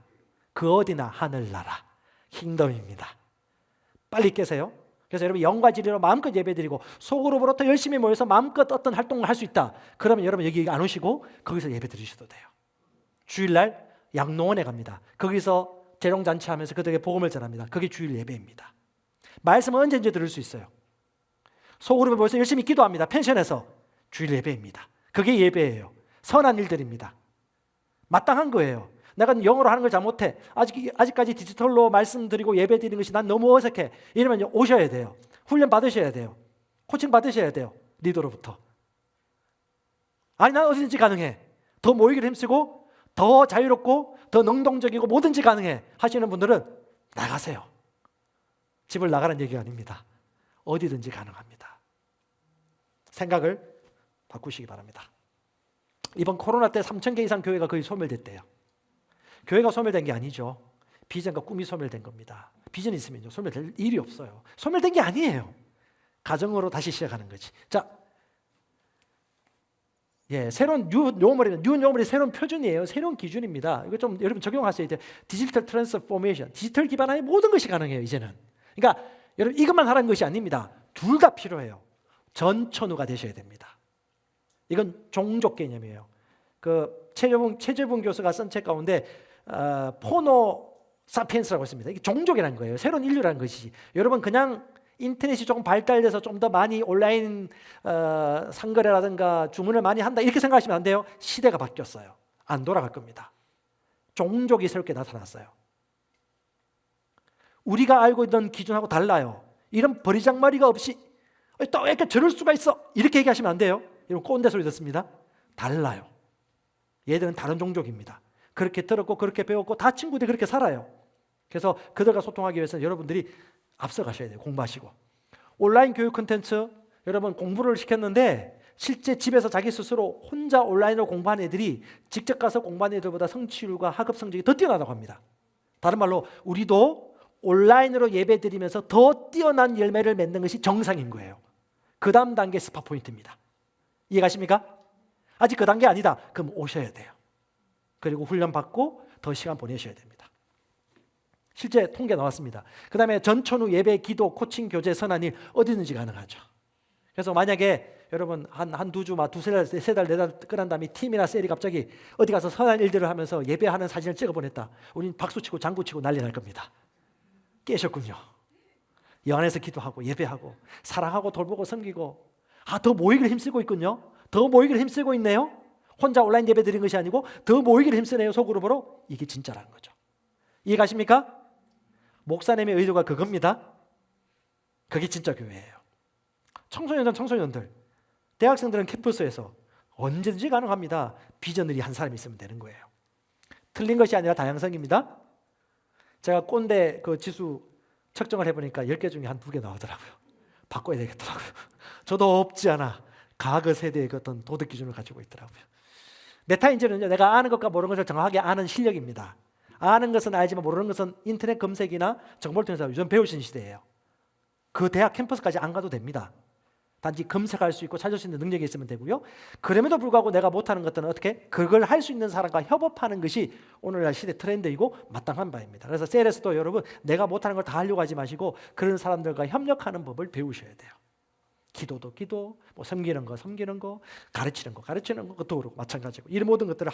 그 어디나 하늘나라 킹덤입니다. 빨리 깨세요. 그래서 여러분 영과 진리로 마음껏 예배드리고 속으로부터 열심히 모여서 마음껏 어떤 활동을 할 수 있다. 그러면 여러분 여기 안 오시고 거기서 예배드리셔도 돼요. 주일날 양농원에 갑니다. 거기서 재롱잔치하면서 그들에게 복음을 전합니다. 그게 주일 예배입니다. 말씀은 언제든지 들을 수 있어요. 속으로 모여서 열심히 기도합니다. 펜션에서 주일 예배입니다. 그게 예배예요. 선한 일들입니다. 마땅한 거예요. 내가 영어로 하는 걸 잘 못해. 아직까지 디지털로 말씀드리고 예배드리는 것이 난 너무 어색해. 이러면 오셔야 돼요. 훈련 받으셔야 돼요. 코칭 받으셔야 돼요. 리더로부터. 아니 난 어디든지 가능해. 더 모이기를 힘쓰고 더 자유롭고 더 능동적이고 뭐든지 가능해 하시는 분들은 나가세요. 집을 나가라는 얘기가 아닙니다. 어디든지 가능합니다. 생각을 바꾸시기 바랍니다. 이번 코로나 때 3,000개 이상 교회가 거의 소멸됐대요. 교회가 소멸된 게 아니죠. 비전과 꿈이 소멸된 겁니다. 비전이 있으면요 소멸될 일이 없어요. 소멸된 게 아니에요. 가정으로 다시 시작하는 거지. 자, 새로운 뉴 노멀이 새로운 표준이에요. 새로운 기준입니다. 이거 좀 여러분 적용하셔야 돼요. 디지털 트랜스포메이션, 디지털 기반의 모든 것이 가능해요. 이제는. 그러니까 여러분 이것만 하라는 것이 아닙니다. 둘 다 필요해요. 전천후가 되셔야 됩니다. 이건 종족 개념이에요. 그 최재봉 교수가 쓴 책 가운데 포노 사피엔스라고 있습니다. 이게 종족이라는 거예요. 새로운 인류라는 것이지. 여러분 그냥 인터넷이 조금 발달돼서 좀 더 많이 온라인 상거래라든가 주문을 많이 한다 이렇게 생각하시면 안 돼요. 시대가 바뀌었어요. 안 돌아갈 겁니다. 종족이 새롭게 나타났어요. 우리가 알고 있던 기준하고 달라요. 이런 버리장머리가 없이 또 왜 이렇게 저럴 수가 있어 이렇게 얘기하시면 안 돼요. 이런 꼰대 소리 듣습니다. 달라요. 얘들은 다른 종족입니다. 그렇게 들었고 그렇게 배웠고 다 친구들이 그렇게 살아요. 그래서 그들과 소통하기 위해서 여러분들이 앞서가셔야 돼요. 공부하시고. 온라인 교육 콘텐츠 여러분 공부를 시켰는데 실제 집에서 자기 스스로 혼자 온라인으로 공부한 애들이 직접 가서 공부한 애들보다 성취율과 학업 성적이 더 뛰어나다고 합니다. 다른 말로 우리도 온라인으로 예배 드리면서 더 뛰어난 열매를 맺는 것이 정상인 거예요. 그 다음 단계 스파 포인트입니다. 이해가십니까? 아직 그 단계 아니다. 그럼 오셔야 돼요. 그리고 훈련 받고 더 시간 보내셔야 됩니다. 실제 통계 나왔습니다. 그 다음에 전천후 예배, 기도, 코칭, 교제, 선한 일 어디든지 가능하죠. 그래서 만약에 여러분 한두 주, 두세 달, 세 달, 네 달 끝난 다음에 팀이나 셀이 갑자기 어디 가서 선한 일들을 하면서 예배하는 사진을 찍어 보냈다. 우린 박수치고 장구치고 난리 날 겁니다. 깨셨군요. 영 안에서 기도하고 예배하고 사랑하고 돌보고 섬기고 더 모이기를 힘쓰고 있군요. 더 모이기를 힘쓰고 있네요. 혼자 온라인 예배 드린 것이 아니고 더 모이기를 힘쓰네요. 소그룹으로. 이게 진짜라는 거죠. 이해가십니까? 목사님의 의도가 그겁니다. 그게 진짜 교회예요. 청소년들, 대학생들은 캠퍼스에서 언제든지 가능합니다. 비전들이 한 사람이 있으면 되는 거예요. 틀린 것이 아니라 다양성입니다. 제가 꼰대 그 지수 측정을 해보니까 10개 중에 한 2개 나오더라고요. 바꿔야 되겠더라고요. 저도 없지 않아 과거 세대의 그 어떤 도덕 기준을 가지고 있더라고요. 메타인지는요, 내가 아는 것과 모르는 것을 정확하게 아는 실력입니다. 아는 것은 알지만 모르는 것은 인터넷 검색이나 정보를 통해서 요즘 배우신 시대예요. 그 대학 캠퍼스까지 안 가도 됩니다. 단지 검색할 수 있고 찾을 수 있는 능력이 있으면 되고요. 그럼에도 불구하고 내가 못하는 것들은 어떻게? 그걸 할 수 있는 사람과 협업하는 것이 오늘날 시대 트렌드이고 마땅한 바입니다. 그래서 셀에서도 여러분 내가 못하는 걸 다 하려고 하지 마시고 그런 사람들과 협력하는 법을 배우셔야 돼요. 기도도 기도, 섬기는 거, 가르치는 거, 그것도 그렇고 마찬가지고 이 모든 것들을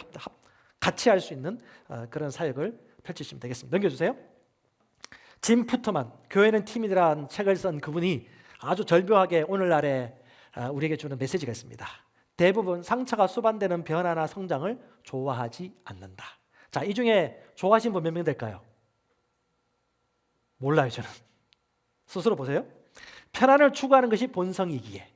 같이 할 수 있는 그런 사역을 펼치시면 되겠습니다. 넘겨주세요. 짐 푸터만, 교회는 팀이라는 책을 쓴 그분이 아주 절묘하게 오늘날에 우리에게 주는 메시지가 있습니다. 대부분 상처가 수반되는 변화나 성장을 좋아하지 않는다. 자, 이 중에 좋아하시는 분 몇 명 될까요? 몰라요, 저는. 스스로 보세요. 편안을 추구하는 것이 본성이기에.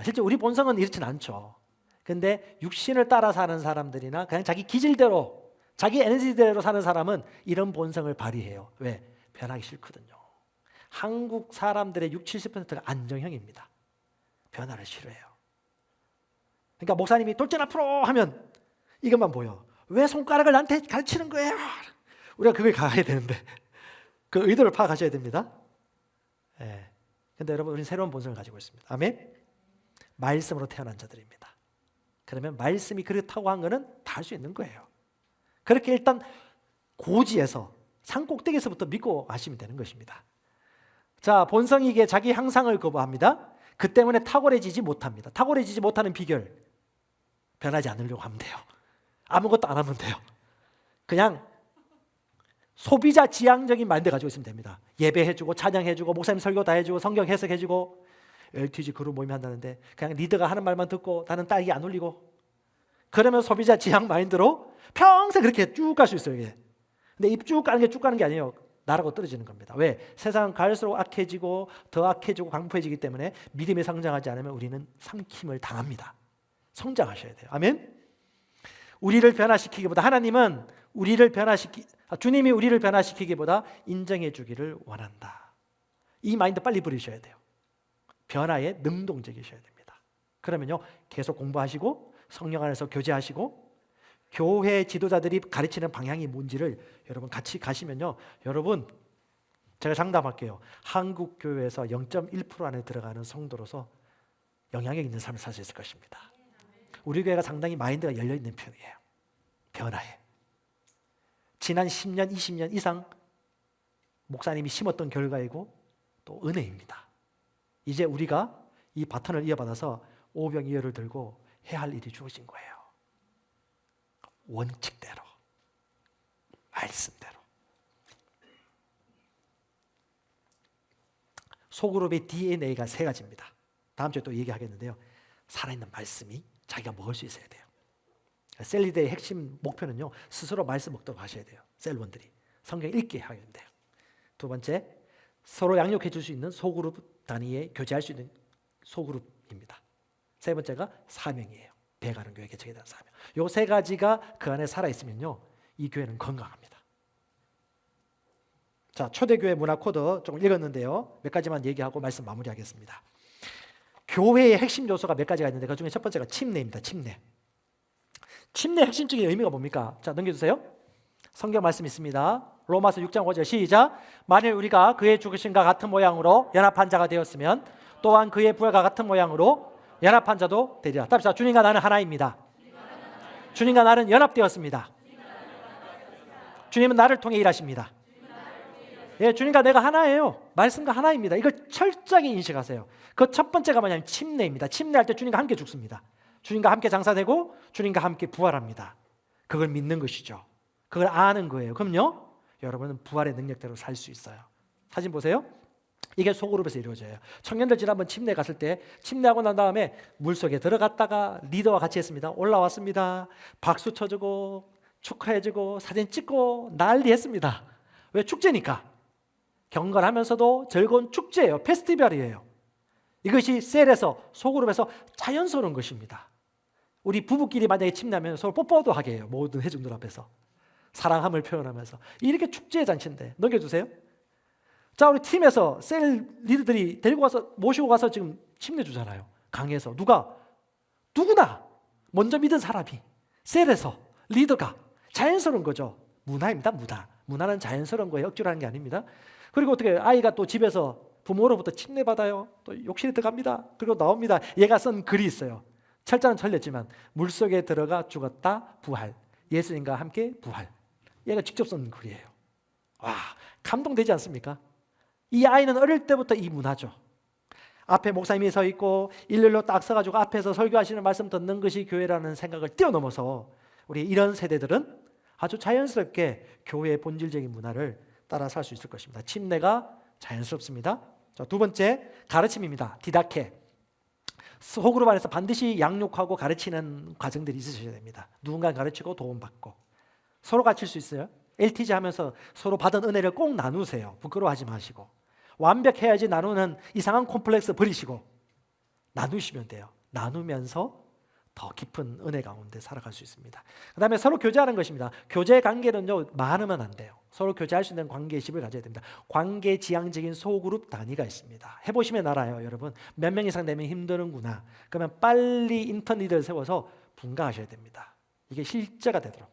실제 우리 본성은 이렇진 않죠. 근데 육신을 따라 사는 사람들이나 그냥 자기 기질대로, 자기 에너지대로 사는 사람은 이런 본성을 발휘해요. 왜? 변하기 싫거든요. 한국 사람들의 60, 70%가 안정형입니다. 변화를 싫어해요. 그러니까 목사님이 돌진 앞으로 하면 이것만 보여. 왜 손가락을 나한테 가르치는 거예요? 우리가 그걸 가야 되는데 그 의도를 파악하셔야 됩니다. 그런데 여러분 우리는 새로운 본성을 가지고 있습니다. 아멘? 말씀으로 태어난 자들입니다. 그러면 말씀이 그렇다고 한 거는 다 할 수 있는 거예요. 그렇게 일단 고지에서 산 꼭대기에서부터 믿고 하시면 되는 것입니다. 자, 본성이기에 자기 향상을 거부합니다. 그 때문에 탁월해지지 못합니다. 탁월해지지 못하는 비결, 변하지 않으려고 하면 돼요. 아무것도 안 하면 돼요. 그냥 소비자 지향적인 마인드 가지고 있으면 됩니다. 예배해주고 찬양해주고 목사님 설교 다 해주고 성경 해석해주고 LTG 그룹 모임 한다는데 그냥 리더가 하는 말만 듣고 나는 딸기 안 울리고 그러면 소비자 지향 마인드로 평생 그렇게 쭉 갈 수 있어요. 이게. 근데 이 쭉 가는 게 아니에요. 나라고 떨어지는 겁니다. 왜? 세상은 갈수록 악해지고 더 악해지고 강포해지기 때문에 믿음이 성장하지 않으면 우리는 삼킴을 당합니다. 성장하셔야 돼요. 아멘? 우리를 변화시키기보다 하나님은 주님이 우리를 변화시키기보다 인정해 주기를 원한다. 이 마인드 빨리 버리셔야 돼요. 변화에 능동적이셔야 됩니다. 그러면요 계속 공부하시고 성령 안에서 교제하시고 교회 지도자들이 가르치는 방향이 뭔지를 여러분 같이 가시면요 여러분 제가 장담할게요. 한국 교회에서 0.1% 안에 들어가는 성도로서 영향력 있는 삶을 살 수 있을 것입니다. 우리 교회가 상당히 마인드가 열려있는 편이에요. 변화에 지난 10년, 20년 이상 목사님이 심었던 결과이고 또 은혜입니다. 이제 우리가 이 바톤을 이어받아서 오병이어를 들고 해야 할 일이 주어진 거예요. 원칙대로, 말씀대로. 소그룹의 DNA가 세 가지입니다. 다음 주에 또 얘기하겠는데요. 살아있는 말씀이 자기가 먹을 수 있어야 돼요. 셀리드의 핵심 목표는요, 스스로 말씀 먹도록 하셔야 돼요. 셀원들이 성경 읽게 하게 돼요. 두 번째, 서로 양육해 줄 수 있는 소그룹 단위에 교제할 수 있는 소그룹입니다. 세 번째가 사명이에요. 배가는 교회 개척에 대한 사명. 요 세 가지가 그 안에 살아있으면요, 이 교회는 건강합니다. 자, 초대교회 문화 코드 좀 읽었는데요, 몇 가지만 얘기하고 말씀 마무리하겠습니다. 교회의 핵심 요소가 몇 가지가 있는데 그 중에 첫 번째가 침례입니다. 침례 핵심적인 의미가 뭡니까? 자, 넘겨주세요. 성경 말씀 있습니다. 로마서 6장 5절 시작. 만일 우리가 그의 죽으심과 같은 모양으로 연합한 자가 되었으면 또한 그의 부활과 같은 모양으로 연합한 자도 되리라. 답시다. 주님과 나는 하나입니다. 주님과 나는 연합되었습니다. 주님은 나를 통해 일하십니다. 예, 주님과 내가 하나예요. 말씀과 하나입니다. 이걸 철저하게 인식하세요. 그 첫 번째가 뭐냐면 침례입니다. 침례할 때 주님과 함께 죽습니다. 주님과 함께 장사되고 주님과 함께 부활합니다. 그걸 믿는 것이죠. 그걸 아는 거예요. 그럼요, 여러분은 부활의 능력대로 살 수 있어요. 사진 보세요. 이게 소그룹에서 이루어져요. 청년들 지난번 침례 갔을 때 침례하고 난 다음에 물속에 들어갔다가 리더와 같이 했습니다. 올라왔습니다. 박수 쳐주고 축하해주고 사진 찍고 난리 했습니다. 왜? 축제니까. 경건하면서도 즐거운 축제예요. 페스티벌이에요. 이것이 셀에서, 소그룹에서 자연스러운 것입니다. 우리 부부끼리 만약에 침례하면 서로 뽀뽀도 하게 해요. 모든 회중들 앞에서 사랑함을 표현하면서. 이렇게 축제의 잔치인데. 넘겨주세요. 자, 우리 팀에서 셀 리더들이 데리고 와서 모시고 가서 지금 침례 주잖아요. 강에서 누구나 먼저 믿은 사람이 셀에서 리더가. 자연스러운 거죠. 문화입니다. 문화는 자연스러운 거예요. 억지로 하는 게 아닙니다. 그리고 어떻게 아이가 또 집에서 부모로부터 침례 받아요. 또 욕실에 들어갑니다. 그리고 나옵니다. 얘가 쓴 글이 있어요. 철자는 틀렸지만 물속에 들어가 죽었다 부활. 예수님과 함께 부활. 얘가 직접 쓴 글이에요. 와, 감동되지 않습니까? 이 아이는 어릴 때부터 이 문화죠. 앞에 목사님이 서 있고 일렬로 딱 서가지고 앞에서 설교하시는 말씀 듣는 것이 교회라는 생각을 뛰어넘어서 우리 이런 세대들은 아주 자연스럽게 교회의 본질적인 문화를 따라 살 수 있을 것입니다. 침례가 자연스럽습니다. 자, 두 번째, 가르침입니다. 디다케. 소그룹 안에서 반드시 양육하고 가르치는 과정들이 있으셔야 됩니다. 누군가 가르치고 도움받고. 서로 가르칠 수 있어요. LTG 하면서 서로 받은 은혜를 꼭 나누세요. 부끄러워하지 마시고. 완벽해야지 나누는 이상한 콤플렉스 버리시고 나누시면 돼요. 나누면서 더 깊은 은혜 가운데 살아갈 수 있습니다. 그 다음에 서로 교제하는 것입니다. 교제 관계는요, 많으면 안 돼요. 서로 교제할 수 있는 관계의식을 가져야 됩니다. 관계지향적인 소그룹 단위가 있습니다. 해보시면 알아요. 여러분, 몇 명 이상 되면 힘드는구나. 그러면 빨리 인턴 리더를 세워서 분가하셔야 됩니다. 이게 실제가 되도록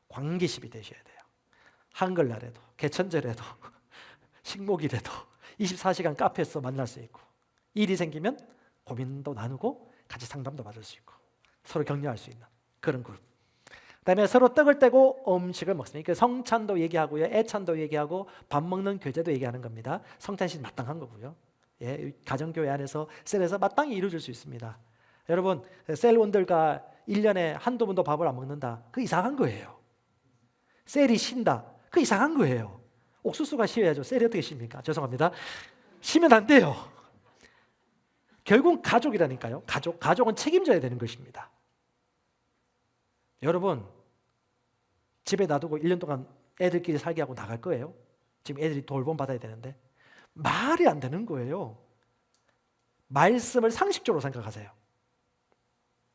관계십이 되셔야 돼요. 한글날에도, 개천절에도, 식목일에도 24시간 카페에서 만날 수 있고, 일이 생기면 고민도 나누고 같이 상담도 받을 수 있고 서로 격려할 수 있는 그런 그룹. 그다음에 서로 떡을 떼고 음식을 먹습니다. 성찬도 얘기하고요, 애찬도 얘기하고 밥 먹는 교제도 얘기하는 겁니다. 성찬식 마땅한 거고요. 예, 가정교회 안에서 셀에서 마땅히 이루어질 수 있습니다. 여러분, 셀원들과 1년에 한두 번도 밥을 안 먹는다. 그 이상한 거예요. 셀이 쉰다. 그 이상한 거예요. 옥수수가 쉬어야죠. 셀이 어떻게 쉽니까? 죄송합니다. 쉬면 안 돼요. 결국 가족이라니까요. 가족은 책임져야 되는 것입니다. 여러분, 집에 놔두고 1년 동안 애들끼리 살게 하고 나갈 거예요? 지금 애들이 돌봄 받아야 되는데 말이 안 되는 거예요. 말씀을 상식적으로 생각하세요.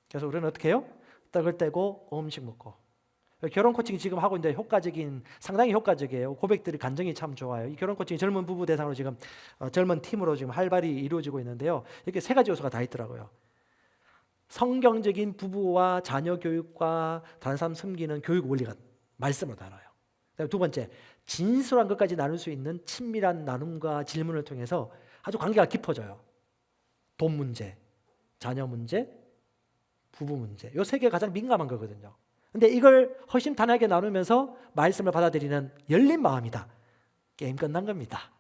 그래서 우리는 어떻게 해요? 떡을 떼고 음식 먹고. 결혼 코칭 지금 하고 있는데 상당히 효과적이에요. 고백들이 간증이 참 좋아요. 이 결혼 코칭 젊은 부부 대상으로 지금 젊은 팀으로 지금 활발히 이루어지고 있는데요. 이렇게 세 가지 요소가 다 있더라고요. 성경적인 부부와 자녀 교육과 다른 사람 섬기는 교육 원리가 말씀으로 나눠요. 두 번째, 진솔한 것까지 나눌 수 있는 친밀한 나눔과 질문을 통해서 아주 관계가 깊어져요. 돈 문제, 자녀 문제, 부부 문제. 이 세 개가 가장 민감한 거거든요. 근데 이걸 허심탄회하게 나누면서 말씀을 받아들이는 열린 마음이다. 게임 끝난 겁니다.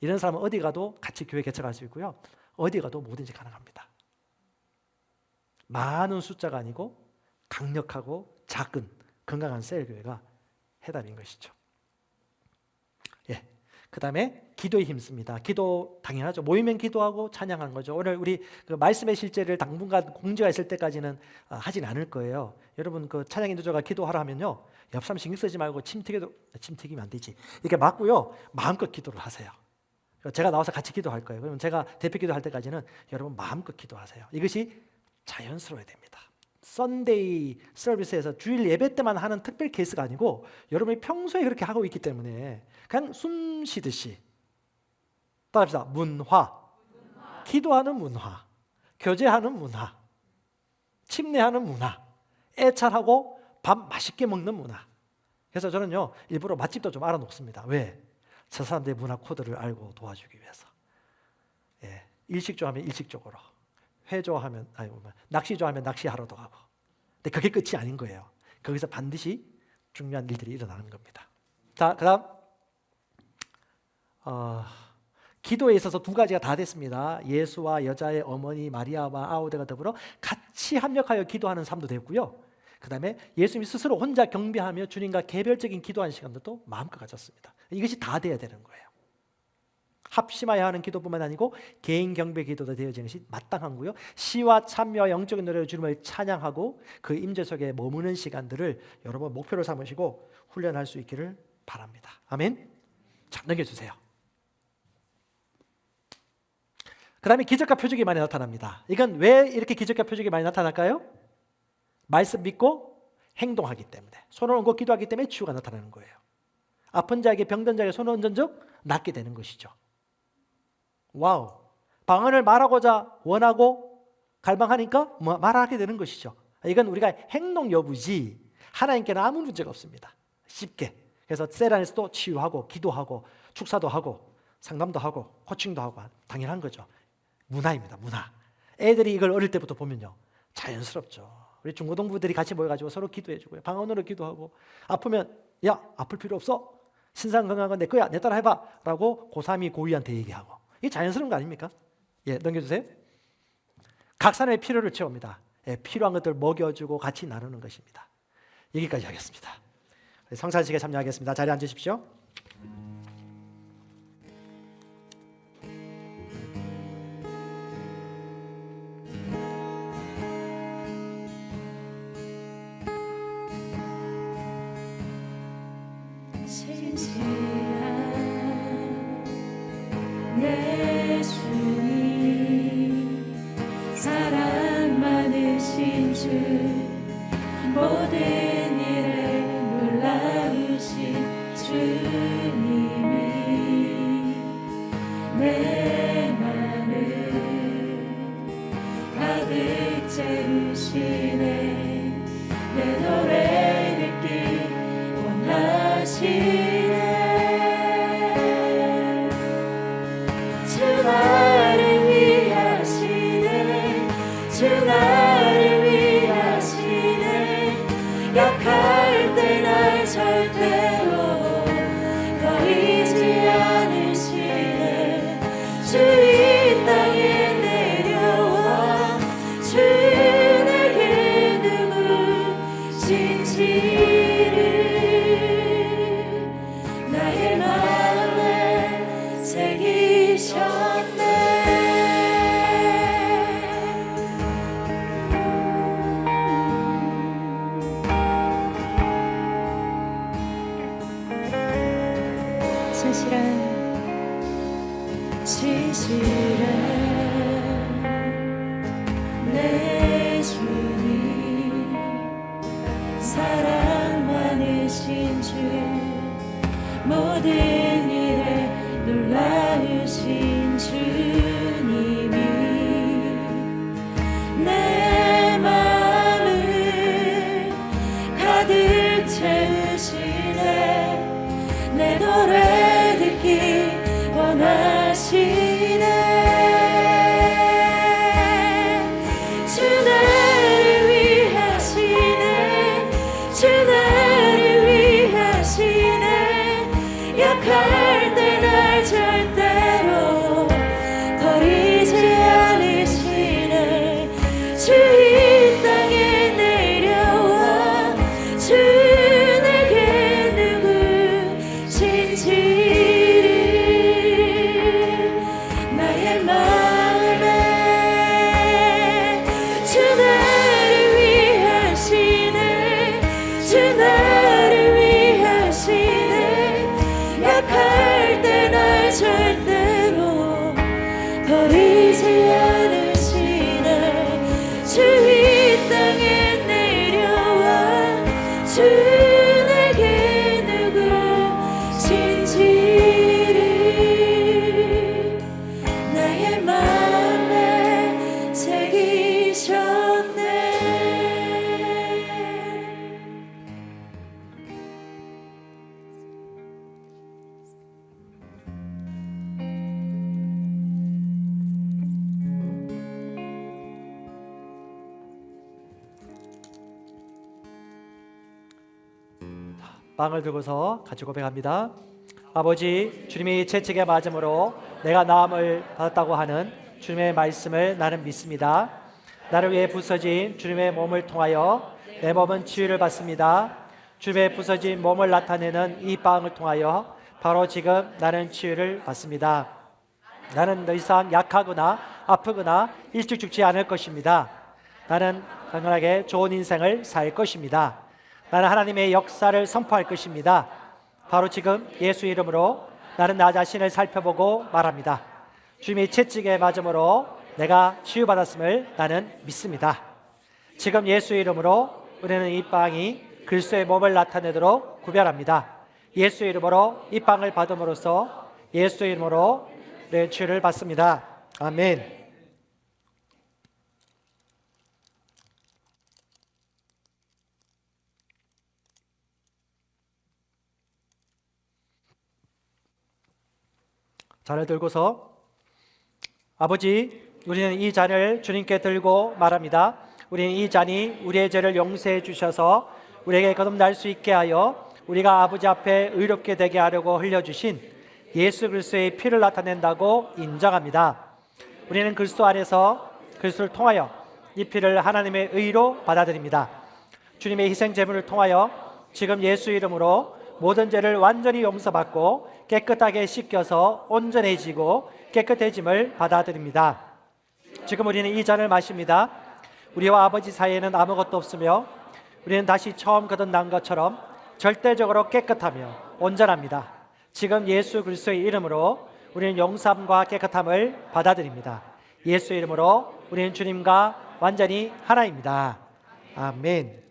이런 사람은 어디 가도 같이 교회 개척할 수 있고요. 어디 가도 뭐든지 가능합니다. 많은 숫자가 아니고 강력하고 작은 건강한 셀교회가 해답인 것이죠. 예. 그 다음에 기도에 힘씁니다. 기도 당연하죠. 모이면 기도하고 찬양하는 거죠. 오늘 우리 그 말씀의 실제를 당분간 공지가 있을 때까지는 하진 않을 거예요. 여러분 그 찬양 인도자가 기도하라 하면요, 옆 사람 신경 쓰지 말고 침튀기면 안 되지. 이렇게 맞고요, 마음껏 기도를 하세요. 제가 나와서 같이 기도할 거예요. 그러면 제가 대표 기도할 때까지는 여러분 마음껏 기도하세요. 이것이 자연스러워야 됩니다. 썬데이 서비스에서 주일 예배 때만 하는 특별 케이스가 아니고 여러분이 평소에 그렇게 하고 있기 때문에 그냥 숨 쉬듯이 따라합시다. 문화. 기도하는 문화, 교제하는 문화, 침례하는 문화, 애찰하고 밥 맛있게 먹는 문화. 그래서 저는요, 일부러 맛집도 좀 알아놓습니다. 왜? 저 사람들의 문화 코드를 알고 도와주기 위해서. 예, 일식 좋아하면 일식 쪽으로, 회 좋아하면 낚시 좋아하면 낚시하러도 가고. 근데 그게 끝이 아닌 거예요. 거기서 반드시 중요한 일들이 일어나는 겁니다. 자, 그다음 기도에 있어서 두 가지가 다 됐습니다. 예수와 여자의 어머니 마리아와 아우데가 더불어 같이 합력하여 기도하는 삶도 됐고요. 그 다음에 예수님이 스스로 혼자 경배하며 주님과 개별적인 기도하는 시간도 마음껏 가졌습니다. 이것이 다 돼야 되는 거예요. 합심하여 하는 기도뿐만 아니고 개인 경배 기도도 되어지는 것이 마땅한고요. 시와 찬미와 영적인 노래로 주님을 찬양하고 그 임재 속에 머무는 시간들을 여러분 목표로 삼으시고 훈련할 수 있기를 바랍니다. 아멘. 자, 넘겨주세요. 그 다음에 기적과 표적이 많이 나타납니다. 이건 왜 이렇게 기적과 표적이 많이 나타날까요? 말씀 믿고 행동하기 때문에, 손을 얹고 기도하기 때문에 치유가 나타나는 거예요. 아픈 자에게 병든 자에게 손을 얹은 적 낫게 되는 것이죠. 와우. 방언을 말하고자 원하고 갈망하니까 말하게 되는 것이죠. 이건 우리가 행동 여부지 하나님께는 아무 문제가 없습니다. 쉽게. 그래서 셀 안에서도 치유하고 기도하고 축사도 하고 상담도 하고 코칭도 하고 당연한 거죠. 문화입니다. 문화. 애들이 이걸 어릴 때부터 보면요, 자연스럽죠. 우리 중고등부들이 같이 모여가지고 서로 기도해주고요, 방언으로 기도하고, 아프면 야, 아플 필요 없어, 신상 건강한 건 내 거야, 내 따라 해봐 라고 고3이 고2한테 얘기하고. 이게 자연스러운 거 아닙니까? 예, 넘겨주세요. 각 사람의 필요를 채웁니다. 예, 필요한 것들 먹여주고 같이 나누는 것입니다. 여기까지 하겠습니다. 성찬식에 참여하겠습니다. 자리에 앉으십시오. 내 주님, 사랑 많으신 주, 모든 일에 놀라우신 주님이 내 맘을 가득 채우시네. 내 노래 듣기 원하시네. 나를 위하시네, 주 나를 위하시네. 약할 때 날 절대로 버리지 않으시네. 주 이 땅에 내려와 주 내게 누구신 지를 나의 마음에 새기셨네. 진실한 내 주님, 사랑 많으신 주, 모든 일에 놀라우신 주님이 내 마음을 가득 채우시네. 내 노래 듣기 원하시네. 주 나를 위하시네, 주 나를 위하시네. 약한 주 나를 위하시네. 약할 때 날 절대로 버리지 않으시네. 주 이 땅에 내려와 주 내게 누구신지를 나의 마음에 새기셨네. 빵을 들고서 같이 고백합니다. 아버지, 주님이 채찍에 맞음으로 내가 나음을 받았다고 하는 주님의 말씀을 나는 믿습니다. 나를 위해 부서진 주님의 몸을 통하여 내 몸은 치유를 받습니다. 주님의 부서진 몸을 나타내는 이 빵을 통하여 바로 지금 나는 치유를 받습니다. 나는 더 이상 약하거나 아프거나 일찍 죽지 않을 것입니다. 나는 건강하게 좋은 인생을 살 것입니다. 나는 하나님의 역사를 선포할 것입니다. 바로 지금 예수 이름으로 나는 나 자신을 살펴보고 말합니다. 주님이 채찍에 맞음으로 내가 치유받았음을 나는 믿습니다. 지금 예수 이름으로 우리는 이 빵이 그리스도의 몸을 나타내도록 구별합니다. 예수 이름으로 이 빵을 받음으로써 예수 이름으로 내 치유를 받습니다. 아멘. 잔을 들고서 아버지, 우리는 이 잔을 주님께 들고 말합니다. 우리는 이 잔이 우리의 죄를 용서해 주셔서 우리에게 거듭날 수 있게 하여 우리가 아버지 앞에 의롭게 되게 하려고 흘려주신 예수 그리스도의 피를 나타낸다고 인정합니다. 우리는 그리스도 안에서 그리스도를 통하여 이 피를 하나님의 의로 받아들입니다. 주님의 희생 제물을 통하여 지금 예수 이름으로 모든 죄를 완전히 용서받고 깨끗하게 씻겨서 온전해지고 깨끗해짐을 받아들입니다. 지금 우리는 이 잔을 마십니다. 우리와 아버지 사이에는 아무것도 없으며 우리는 다시 처음 거듭난 것처럼 절대적으로 깨끗하며 온전합니다. 지금 예수 그리스도의 이름으로 우리는 용서함과 깨끗함을 받아들입니다. 예수 이름으로 우리는 주님과 완전히 하나입니다. 아멘.